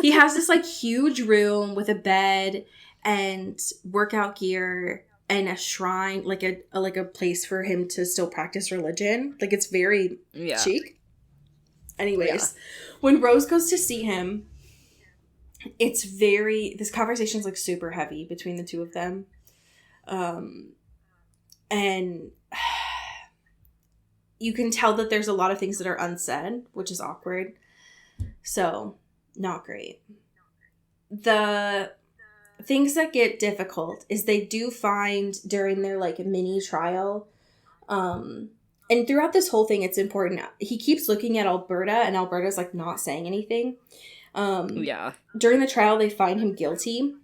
He has this like huge room with a bed and workout gear and a shrine, like a place for him to still practice religion. Like, it's very chic. Anyways, when Rose goes to see him, this conversation's like super heavy between the two of them. And you can tell that there's a lot of things that are unsaid, which is awkward. So, not great. The things that get difficult is they do find during their like mini trial, and throughout this whole thing, it's important. He keeps looking at Alberta, and Alberta's like not saying anything. During the trial, they find him guilty.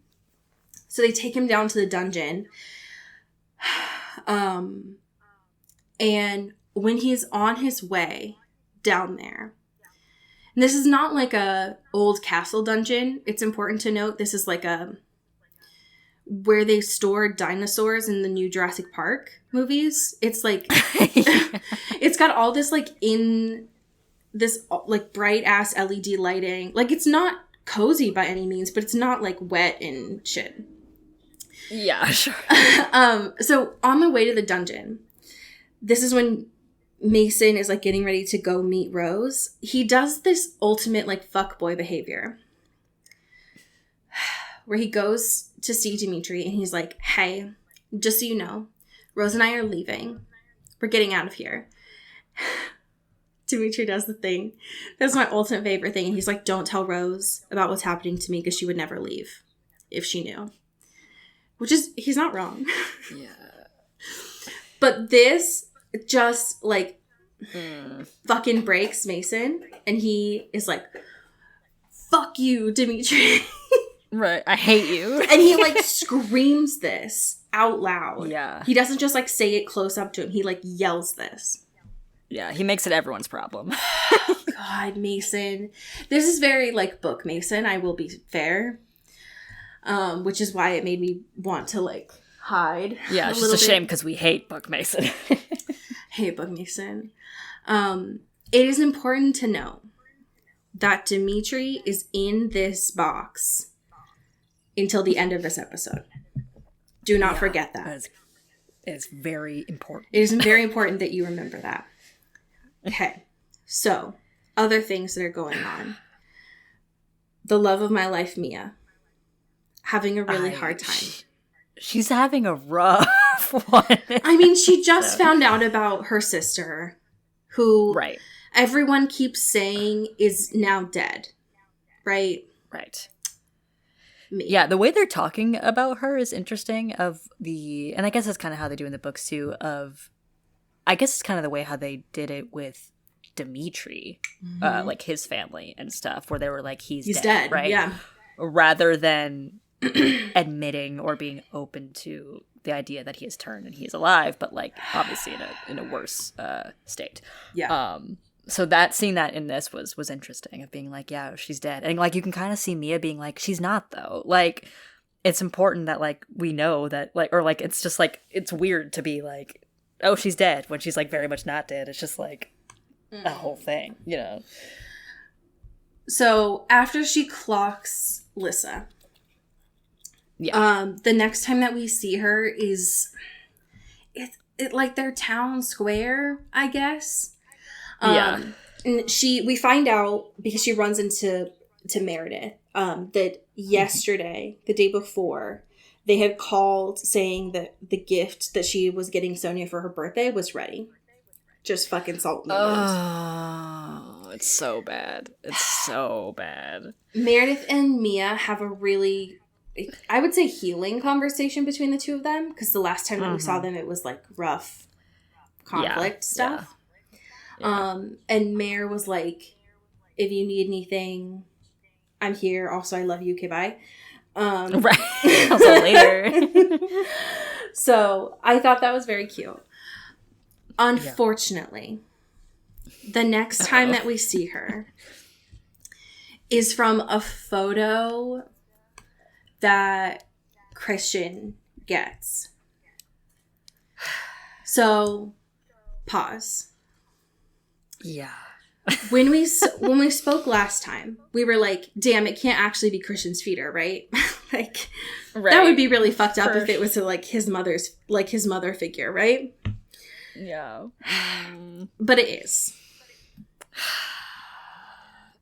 So they take him down to the dungeon. And when he's on his way down there, and this is not like a old castle dungeon. It's important to note this is like where they stored dinosaurs in the new Jurassic Park movies. It's like it's got all this like in this like bright ass LED lighting. Like, it's not cozy by any means, but it's not like wet and shit. Yeah, sure. So on the way to the dungeon, this is when Mason is like getting ready to go meet Rose. He does this ultimate like fuckboy behavior where he goes to see Dimitri and he's like, "Hey, just so you know, Rose and I are leaving. We're getting out of here." Dimitri does the thing. That's my ultimate favorite thing. And he's like, "Don't tell Rose about what's happening to me because she would never leave if she knew." Which is, he's not wrong. Yeah. But this just like fucking breaks Mason. And he is like, "Fuck you, Dimitri." Right. I hate you. And he like screams this out loud. Yeah. He doesn't just like say it close up to him. He like yells this. Yeah, he makes it everyone's problem. God, Mason. This is very like book Mason, I will be fair. Which is why it made me want to like hide. Yeah, it's just a shame because we hate Book Mason. Hate Book Mason. It is important to know that Dimitri is in this box until the end of this episode. Do not forget that. It's very important. It is very important that you remember that. Okay. So, other things that are going on. The love of my life, Mia. Having a really hard time. She's having a rough one. I mean, she just found out about her sister, who everyone keeps saying is now dead. Right? Right. Yeah, the way they're talking about her is interesting. And I guess that's kind of how they do in the books too. I guess it's kind of the way how they did it with Dimitri, like his family and stuff, where they were like, he's dead, right? Yeah. Rather than admitting or being open to the idea that he has turned and he is alive, but like obviously in a worse state. Yeah. So seeing that in this was interesting, of being like, yeah, she's dead. And like you can kind of see Mia being like, she's not though. Like it's important that like we know that, like, or like it's just like it's weird to be like, oh, she's dead when she's like very much not dead. It's just like a whole thing, you know. So after she clocks Lissa, the next time that we see her is it like their town square, I guess. And we find out because she runs into Meredith that yesterday, the day before, they had called saying that the gift that she was getting Sonia for her birthday was ready. Just fucking salt in the wound. Oh, it's so bad. It's so bad. Meredith and Mia have a really, I would say, healing conversation between the two of them, because the last time that we saw them, it was like rough conflict stuff. Yeah. And Mare was like, if you need anything, I'm here. Also, I love you. Okay, bye. Right. Also later. So I thought that was very cute. Unfortunately, the next time that we see her is from a photo that Christian gets. So, pause. Yeah. When we spoke last time, we were like, damn, it can't actually be Christian's feeder, right? Like, that would be really fucked up if it was like his mother figure, right? Yeah. But it is.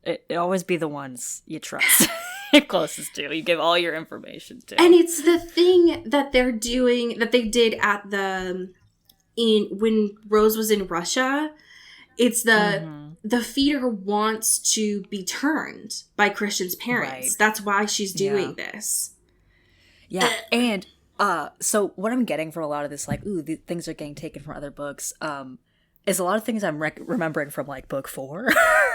It always be the ones you trust. You're closest to. You give all your information to. And it's the thing that they're doing, that they did at when Rose was in Russia. It's the feeder wants to be turned by Christian's parents. Right. That's why she's doing this. Yeah, and so what I'm getting from a lot of this, like, ooh, the things are getting taken from other books, is a lot of things I'm remembering from, like, book 4,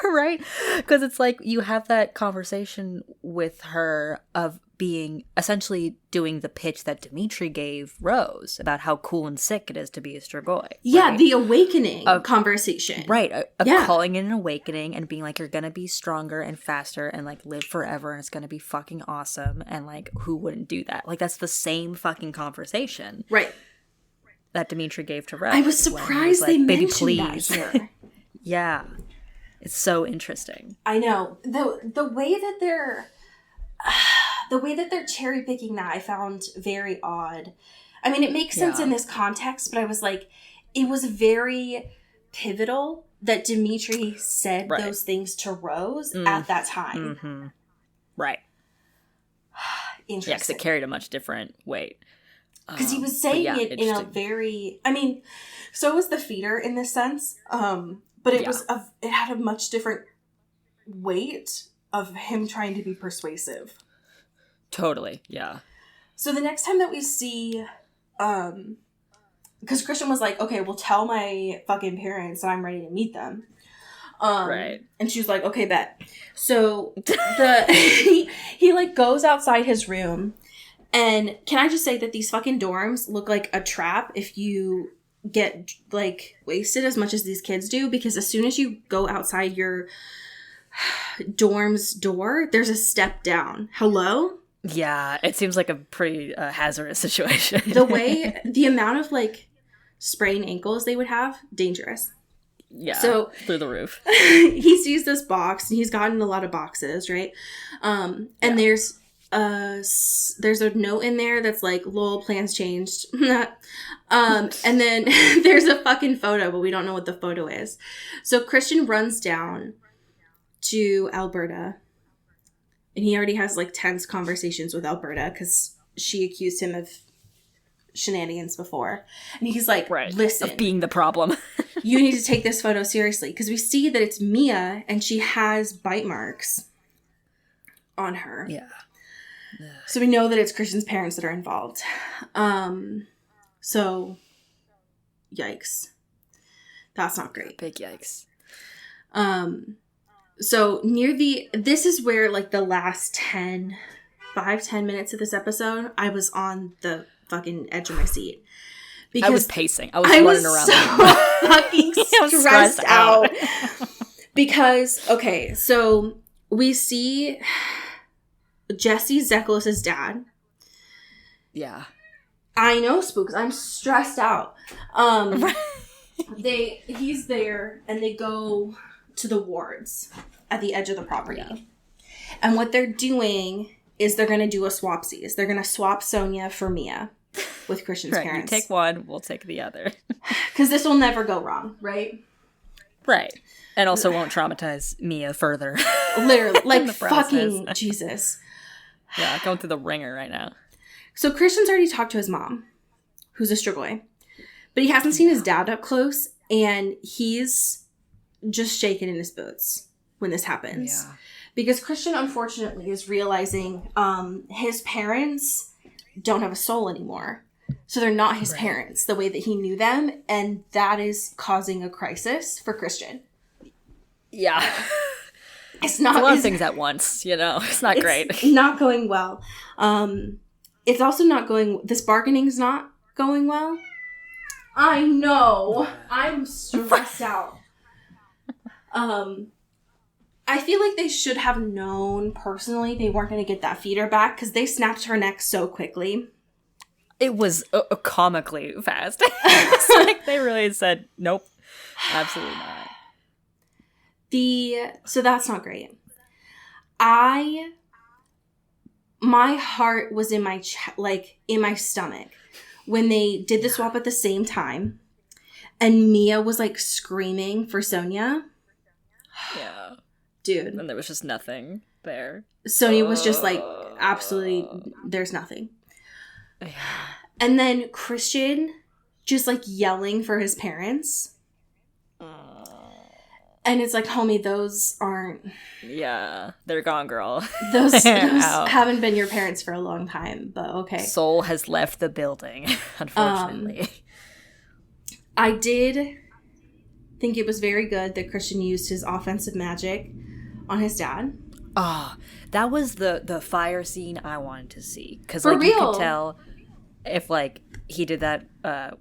right? Because it's like you have that conversation with her of being essentially doing the pitch that Dimitri gave Rose about how cool and sick it is to be a Strigoi. Yeah, right? The awakening conversation. Right, calling in an awakening and being like, you're going to be stronger and faster and, like, live forever and it's going to be fucking awesome. And, like, who wouldn't do that? Like, that's the same fucking conversation. Right. That Dimitri gave to Rose. I was surprised they mentioned that here. Yeah. It's so interesting. I know. The way that they're... the way that they're cherry picking that I found very odd. I mean, it makes sense in this context, but I was like, it was very pivotal that Dimitri said those things to Rose at that time. Mm-hmm. Right. Interesting. Yeah, because it carried a much different weight. Because he was saying it in a very... I mean, so was the feeder in this sense, but it it had a much different weight of him trying to be persuasive. Totally, yeah. So the next time that we see, because Christian was like, okay, well, tell my fucking parents that I'm ready to meet them. Right. And she was like, okay, bet. So he like goes outside his room, and can I just say that these fucking dorms look like a trap if you get like wasted as much as these kids do, because as soon as you go outside your dorm's door, there's a step down. Hello? Yeah, it seems like a pretty hazardous situation. The amount of like sprained ankles they would have, dangerous. Yeah, so through the roof. He sees this box, and he's gotten a lot of boxes, right? And there's there's a note in there that's like, lol, plans changed. And then there's a fucking photo, but we don't know what the photo is. So Christian runs down to Alberta, and he already has like tense conversations with Alberta because she accused him of shenanigans before. And he's like, listen, of being the problem. You need to take this photo seriously, because we see that it's Mia and she has bite marks on her. Yeah. So we know that it's Christian's parents that are involved. So yikes. That's not great. Big yikes. So this is where like the last 10 minutes of this episode, I was on the fucking edge of my seat. Because I was pacing. I was running around. So fucking stressed out. Because, okay, so we see Jesse Zeklos' dad. Yeah. I know, Spooks. I'm stressed out. He's there, and they go to the wards at the edge of the property. Yeah. And what they're doing is they're going to do a swapsies. They're going to swap Sonia for Mia with Christian's parents. You take one, we'll take the other. Because this will never go wrong, right? Right. And also won't traumatize Mia further. Literally. Like, fucking Jesus. Yeah, going through the ringer right now. So Christian's already talked to his mom, who's a Strigoi. But he hasn't seen his dad up close, and he's just shaking in his boots when this happens. Yeah. Because Christian, unfortunately, is realizing his parents don't have a soul anymore. So they're not his parents the way that he knew them, and that is causing a crisis for Christian. Yeah. It's not a lot of things at once, you know. It's not great. It's not going well. It's also not going... This bargaining's not going well. I know. I'm stressed out. I feel like they should have known personally they weren't going to get that feeder back, because they snapped her neck so quickly. It was comically fast. It's like they really said, nope, absolutely not. So that's not great. My heart was in my in my stomach when they did the swap at the same time, and Mia was like screaming for Sonia. Yeah. Dude. And there was just nothing there. Sonia was just like, absolutely, there's nothing. Yeah. And then Christian just like yelling for his parents. And it's like, homie, those aren't... Yeah, they're gone, girl. Those haven't been your parents for a long time, but okay. Soul has left the building, unfortunately. I did think it was very good that Christian used his offensive magic on his dad. Oh, that was the fire scene I wanted to see. Because like, you could tell if like he did that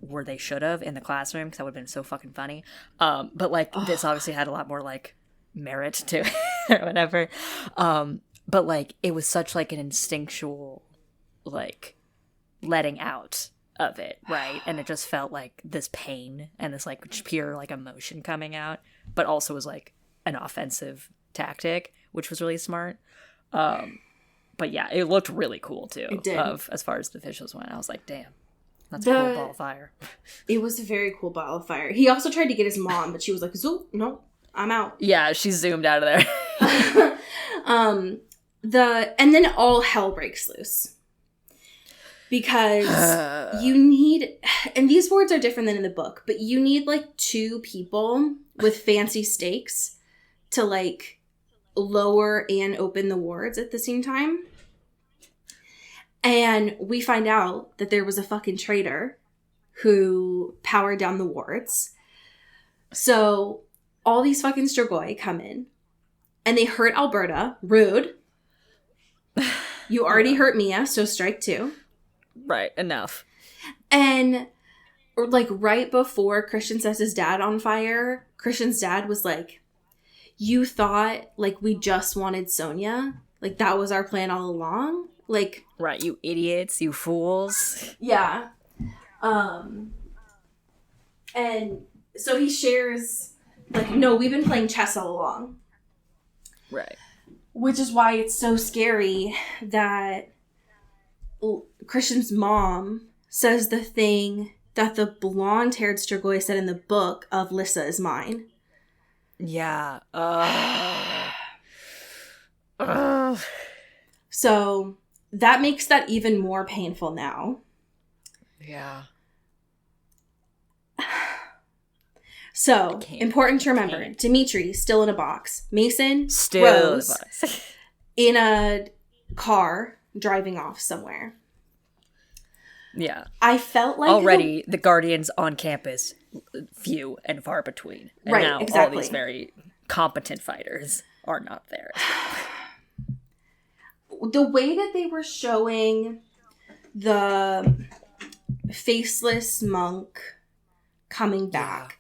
where they should have in the classroom, because that would have been so fucking funny. But like this obviously had a lot more like merit to it or whatever. But like it was such like an instinctual like letting out of it, right? And it just felt like this pain and this like pure like emotion coming out, but also was like an offensive tactic, which was really smart. But yeah, it looked really cool too. It did. As far as the visuals went, I was like, damn, that's a cool ball of fire. It was a very cool ball of fire. He also tried to get his mom, but she was like, "Zoop, no, I'm out." Yeah, she zoomed out of there. And then all hell breaks loose. Because you need, and these words are different than in the book, but you need like two people with fancy stakes to like lower and open the wards at the same time. And we find out that there was a fucking traitor who powered down the wards. So all these fucking Strigoi come in and they hurt Alberta. Rude. You already hurt Mia, so strike two. Right, enough. And like right before Christian sets his dad on fire, Christian's dad was like, "You thought like we just wanted Sonia? Like that was our plan all along?" Like, right, you idiots, you fools. Yeah. And so he shares like, "No, we've been playing chess all along." Right. Which is why it's so scary that Christian's mom says the thing that the blonde-haired Strigoi said in the book of Lissa is mine. Yeah. So that makes that even more painful now. Yeah. So, important to remember, Dimitri still in a box. Mason, Rose, in a car driving off somewhere. Yeah. I felt like already the Guardians on campus, few and far between. And right, now exactly. all these very competent fighters are not there as well. The way that they were showing the faceless monk coming back,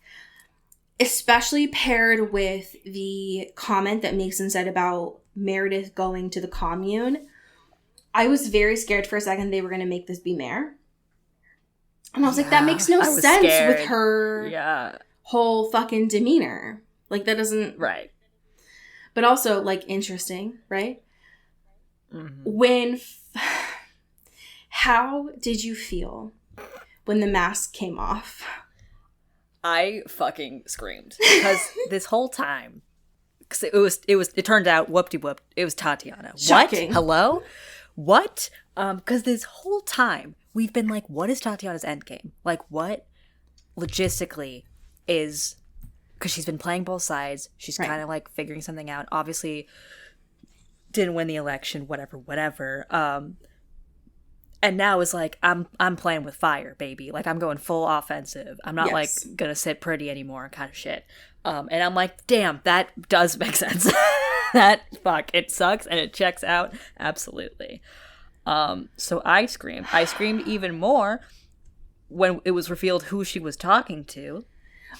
especially paired with the comment that Mason said about Meredith going to the commune, I was very scared for a second they were going to make this be Mare. And I was like, that makes no sense with her whole fucking demeanor. Like, that doesn't... Right. But also, like, interesting, right? Mm-hmm. How did you feel when the mask came off? I fucking screamed. Because this whole time... Because it turned out, whoop-de-whoop, it was Tatiana. Shocking. What? Hello? What? Because this whole time, we've been like, what is Tatiana's endgame? Like, what logistically is... Because she's been playing both sides. She's kind of like figuring something out. Obviously, didn't win the election, whatever. And now it's like, I'm playing with fire, baby. Like, I'm going full offensive. I'm not, like, gonna sit pretty anymore kind of shit. And I'm like, damn, that does make sense. It sucks and it checks out. Absolutely. So I screamed. I screamed even more when it was revealed who she was talking to.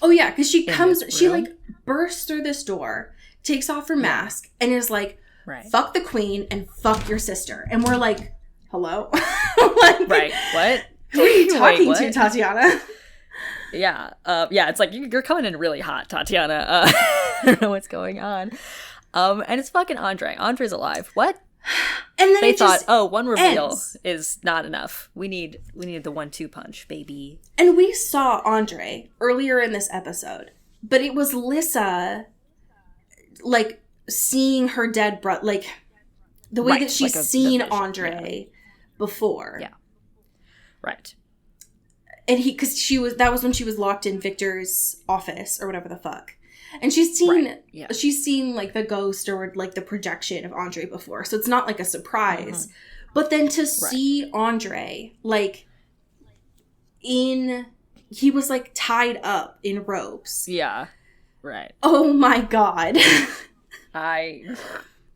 Oh, yeah, because she, like, bursts through this door, takes off her mask, and is like, fuck the queen and fuck your sister. And we're like, hello? Like, right, what? Who are you talking to, Tatiana? Yeah, it's like, you're coming in really hot, Tatiana. I don't know what's going on. And it's fucking Andre. Andre's alive. What? And then they thought, one reveal ends. Is not enough. We need the 1-2 punch, baby. And we saw Andre earlier in this episode, but it was Lissa, like, seeing her dead brother, like, the way that she's seen Andre before. Yeah. Right. And that was when she was locked in Victor's office or whatever the fuck. And she's seen like the ghost or like the projection of Andre before. So it's not like a surprise. Mm-hmm. But then to see Andre, like, he was like tied up in ropes. Yeah. Right. Oh my God.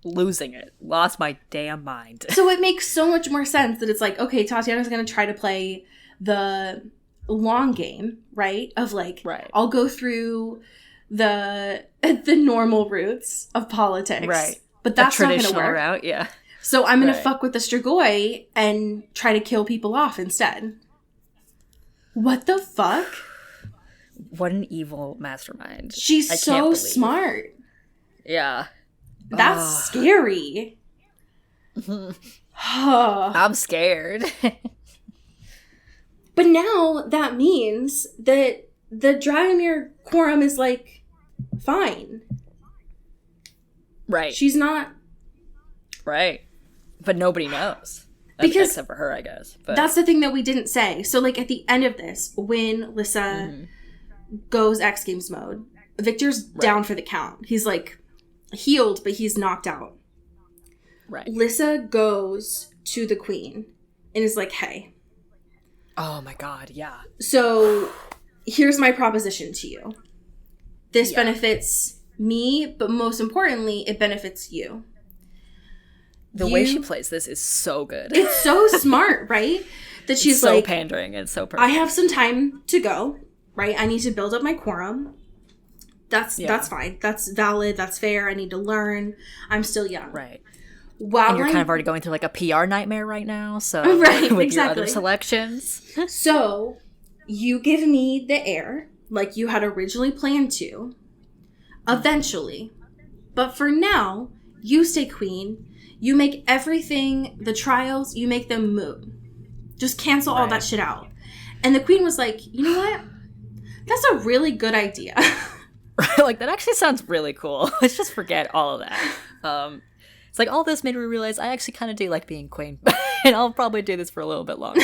Losing it. Lost my damn mind. So it makes so much more sense that it's like, okay, Tatiana's going to try to play the long game, right? Of like, I'll go through the normal routes of politics. Right. But that's not going to work. Route, yeah. So I'm going to fuck with the Strigoi and try to kill people off instead. What the fuck? What an evil mastermind. She's so smart. Yeah. That's scary. I'm scared. But now that means that the Dragomir quorum is, like, fine. Right. She's not... Right. But nobody knows. Because except for her, I guess. But that's the thing that we didn't say. So, like, at the end of this, when Lissa goes X Games mode, Victor's down for the count. He's, like, healed, but he's knocked out. Right. Lissa goes to the queen and is like, hey. Oh, my God, yeah. So, here's my proposition to you. This benefits me, but most importantly, it benefits you. The way she plays this is so good. It's so smart, right? That she's so like... pandering and so perfect. I have some time to go, right? I need to build up my quorum. That's fine. That's valid. That's fair. I need to learn. I'm still young. Right. And you're kind of already going through like a PR nightmare right now, so with your other selections. So, you give me the heir, like you had originally planned to, eventually. But for now, You stay queen. You make everything, the trials, you make them moot. Just cancel all that shit out. And the queen was like, you know what? That's a really good idea. Like, that actually sounds really cool. Let's just forget all of that. It's like, all this made me realize I actually kind of do like being queen. And I'll probably do this for a little bit longer.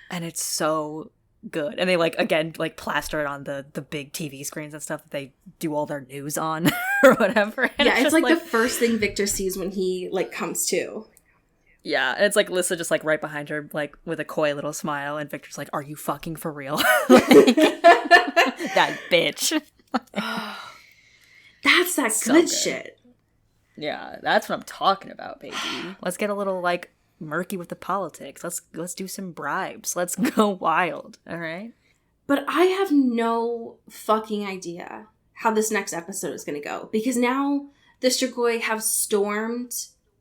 And it's so good. And they, like, again, like, plaster it on the big TV screens and stuff that they do all their news on or whatever. And yeah, it's like the first thing Victor sees when he, like, comes to. Yeah, and it's like Lyssa just, like, right behind her, like, with a coy little smile, and Victor's like, are you fucking for real? Like, that bitch. That's that So good good. shit. Yeah, that's what I'm talking about, baby. Let's get a little, like, murky with the politics. Let's do some bribes. Let's go wild, all right? But I have no fucking idea how this next episode is going to go. Because now the Strigoi have stormed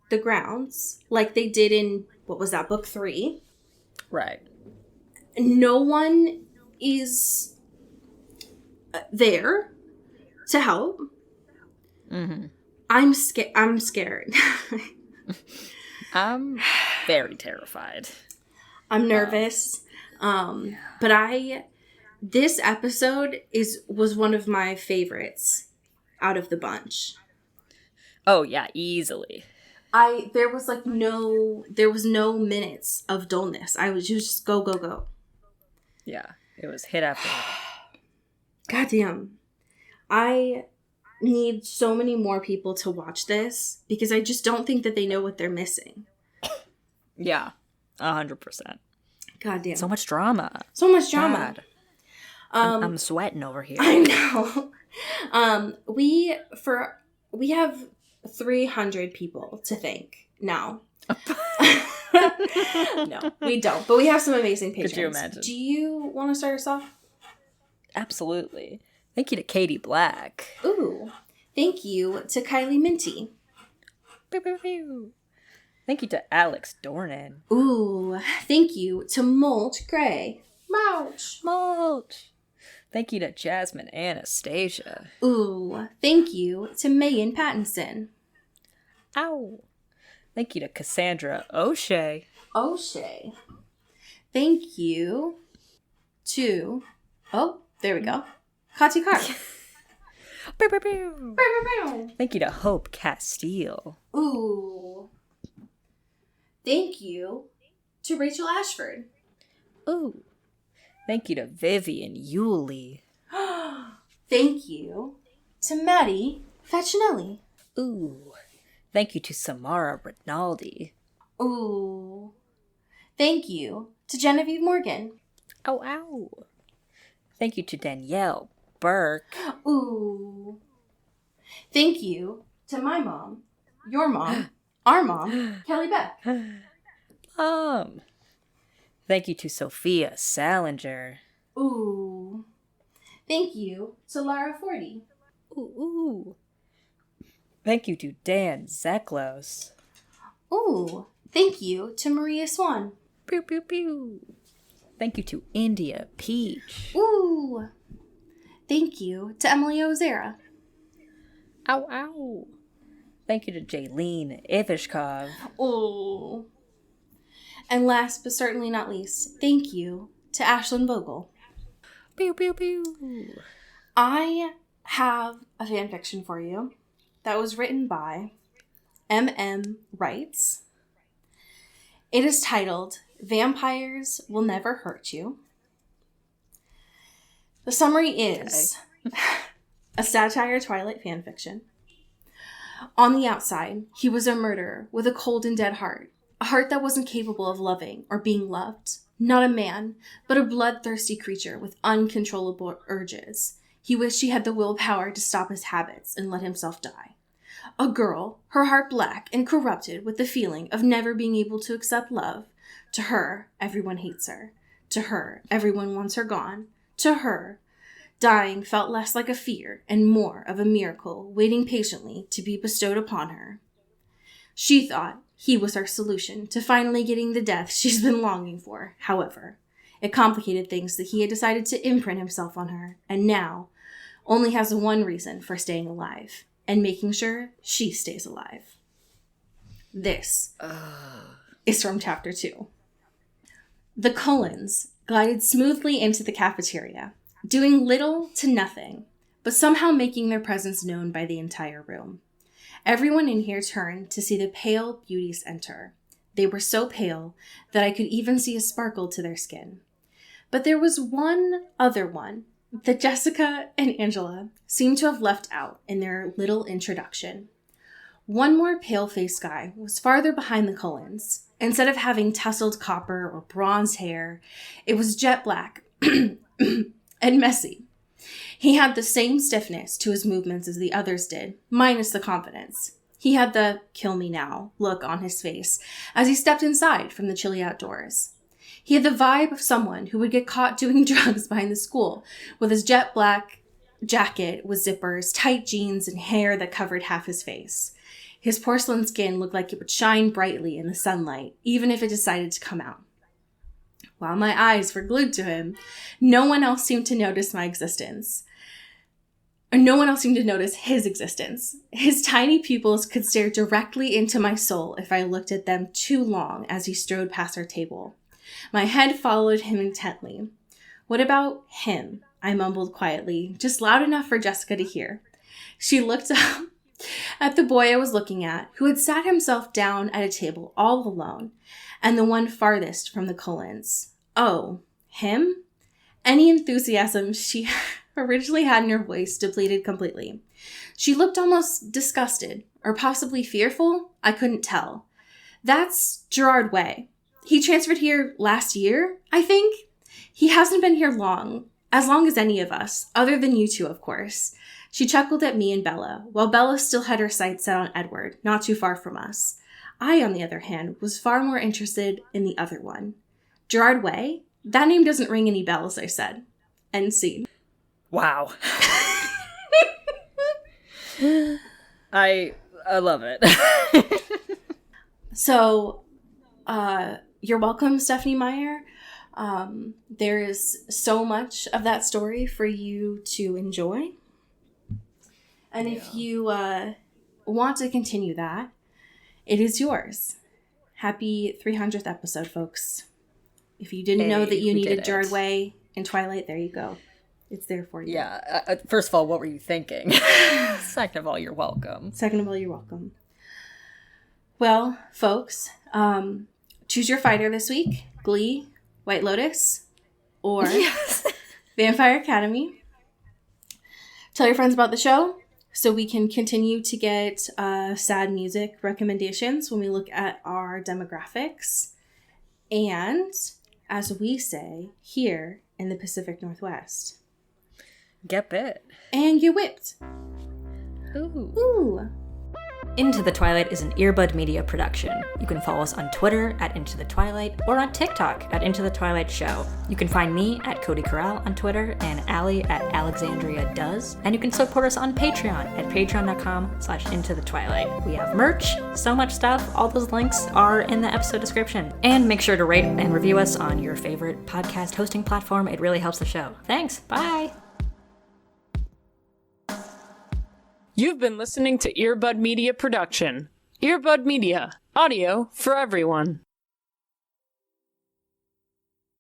the grounds like they did in, what was that, book 3? Right. No one is there to help. Mm-hmm. I'm scared. I'm very terrified. I'm nervous. But this episode was one of my favorites out of the bunch. Oh, yeah, easily. There was no minutes of dullness. It was just go, go, go. Yeah, it was hit after hit. Goddamn. I need so many more people to watch this because I just don't think that they know what they're missing. Yeah, 100%. Goddamn. So much drama. So much drama. God. I'm sweating over here. I know. We have 300 people to thank now. No, we don't. But we have some amazing patrons. Could you imagine? Do you want to start us off? Absolutely. Thank you to Katie Black. Ooh. Thank you to Kylie Minty. Pew, pew, pew. Thank you to Alex Dornan. Ooh. Thank you to Molt Gray. Mulch. Mulch. Thank you to Jasmine Anastasia. Ooh. Thank you to Megan Pattinson. Ow. Thank you to Cassandra O'Shea. O'Shea. Thank you to... Oh, there we go. Kati Carp. Pew, pew, pew. Thank you to Hope Castile. Ooh. Thank you to Rachel Ashford. Ooh. Thank you to Vivian Yulee. Thank you to Maddie Facinelli. Ooh. Thank you to Samara Rinaldi. Ooh. Thank you to Genevieve Morgan. Ow, ow. Thank you to Danielle Burke. Ooh. Thank you to my mom, your mom, our mom, Kelly Beck. Thank you to Sophia Salinger. Ooh. Thank you to Lara Forty. Ooh. Thank you to Dan Zeklos. Ooh. Thank you to Maria Swan. Pew, pew, pew. Thank you to India Peach. Ooh. Thank you to Emily Ozera. Ow, ow. Thank you to Jaylene Ivishkov. Ooh. And last but certainly not least, thank you to Ashlyn Bogle. Pew, pew, pew. I have a fanfiction for you that was written by M.M. Wrights. It is titled Vampires Will Never Hurt You. The summary is a satire Twilight fanfiction. On the outside, he was a murderer with a cold and dead heart. A heart that wasn't capable of loving or being loved. Not a man, but a bloodthirsty creature with uncontrollable urges. He wished he had the willpower to stop his habits and let himself die. A girl, her heart black and corrupted with the feeling of never being able to accept love. To her, everyone hates her. To her, everyone wants her gone. To her, dying felt less like a fear and more of a miracle waiting patiently to be bestowed upon her. She thought he was her solution to finally getting the death she's been longing for. However, it complicated things that he had decided to imprint himself on her, and now only has one reason for staying alive. and making sure she stays alive. This is from Chapter 2. The Cullens glided smoothly into the cafeteria, doing little to nothing, but somehow making their presence known by the entire room. Everyone in here turned to see the pale beauties enter. They were so pale that I could even see a sparkle to their skin. But there was one other one that Jessica and Angela seemed to have left out in their little introduction. One more pale-faced guy was farther behind the Cullens. Instead of having tousled copper or bronze hair, it was jet black and messy. He had the same stiffness to his movements as the others did, minus the confidence. He had the kill me now look on his face as he stepped inside from the chilly outdoors. He had the vibe of someone who would get caught doing drugs behind the school with his jet black jacket with zippers, tight jeans, and hair that covered half his face. His porcelain skin looked like it would shine brightly in the sunlight, even if it decided to come out. While my eyes were glued to him, no one else seemed to notice my existence. Or no one else seemed to notice his existence. His tiny pupils could stare directly into my soul if I looked at them too long as he strode past our table. My head followed him intently. What about him? I mumbled quietly, just loud enough for Jessica to hear. She looked up at the boy I was looking at, who had sat himself down at a table all alone, and the one farthest from the Cullens. Oh, him? Any enthusiasm she originally had in her voice depleted completely. She looked almost disgusted, or possibly fearful. I couldn't tell. That's Gerard Way. He transferred here last year, I think. He hasn't been here long, as long as any of us, other than you two, of course. She chuckled at me and Bella, while Bella still had her sights set on Edward, not too far from us. I, on the other hand, was far more interested in the other one. Gerard Way? That name doesn't ring any bells, I said. End scene. Wow. I love it. So, you're welcome, Stephenie Meyer. There is so much of that story for you to enjoy. And if you want to continue that, it is yours. Happy 300th episode, folks. If you didn't know that you needed Gerard Way in Twilight, there you go. It's there for you. Yeah. First of all, what were you thinking? Second of all, you're welcome. Second of all, you're welcome. Well, folks, choose your fighter this week. Glee, White Lotus, or Vampire Academy. Tell your friends about the show so we can continue to get sad music recommendations when we look at our demographics. And, as we say here in the Pacific Northwest, get bit. And get whipped. Ooh. Ooh. Into the Twilight is an Earbud Media production. You can follow us on Twitter at Into the Twilight or on TikTok at Into the Twilight Show. You can find me at Cody Corral on Twitter and Allie at Alexandria Does. And you can support us on Patreon at patreon.com/Into the Twilight. We have merch, so much stuff. All those links are in the episode description. And make sure to rate and review us on your favorite podcast hosting platform. It really helps the show. Thanks. Bye. You've been listening to Earbud Media Production. Earbud Media, audio for everyone.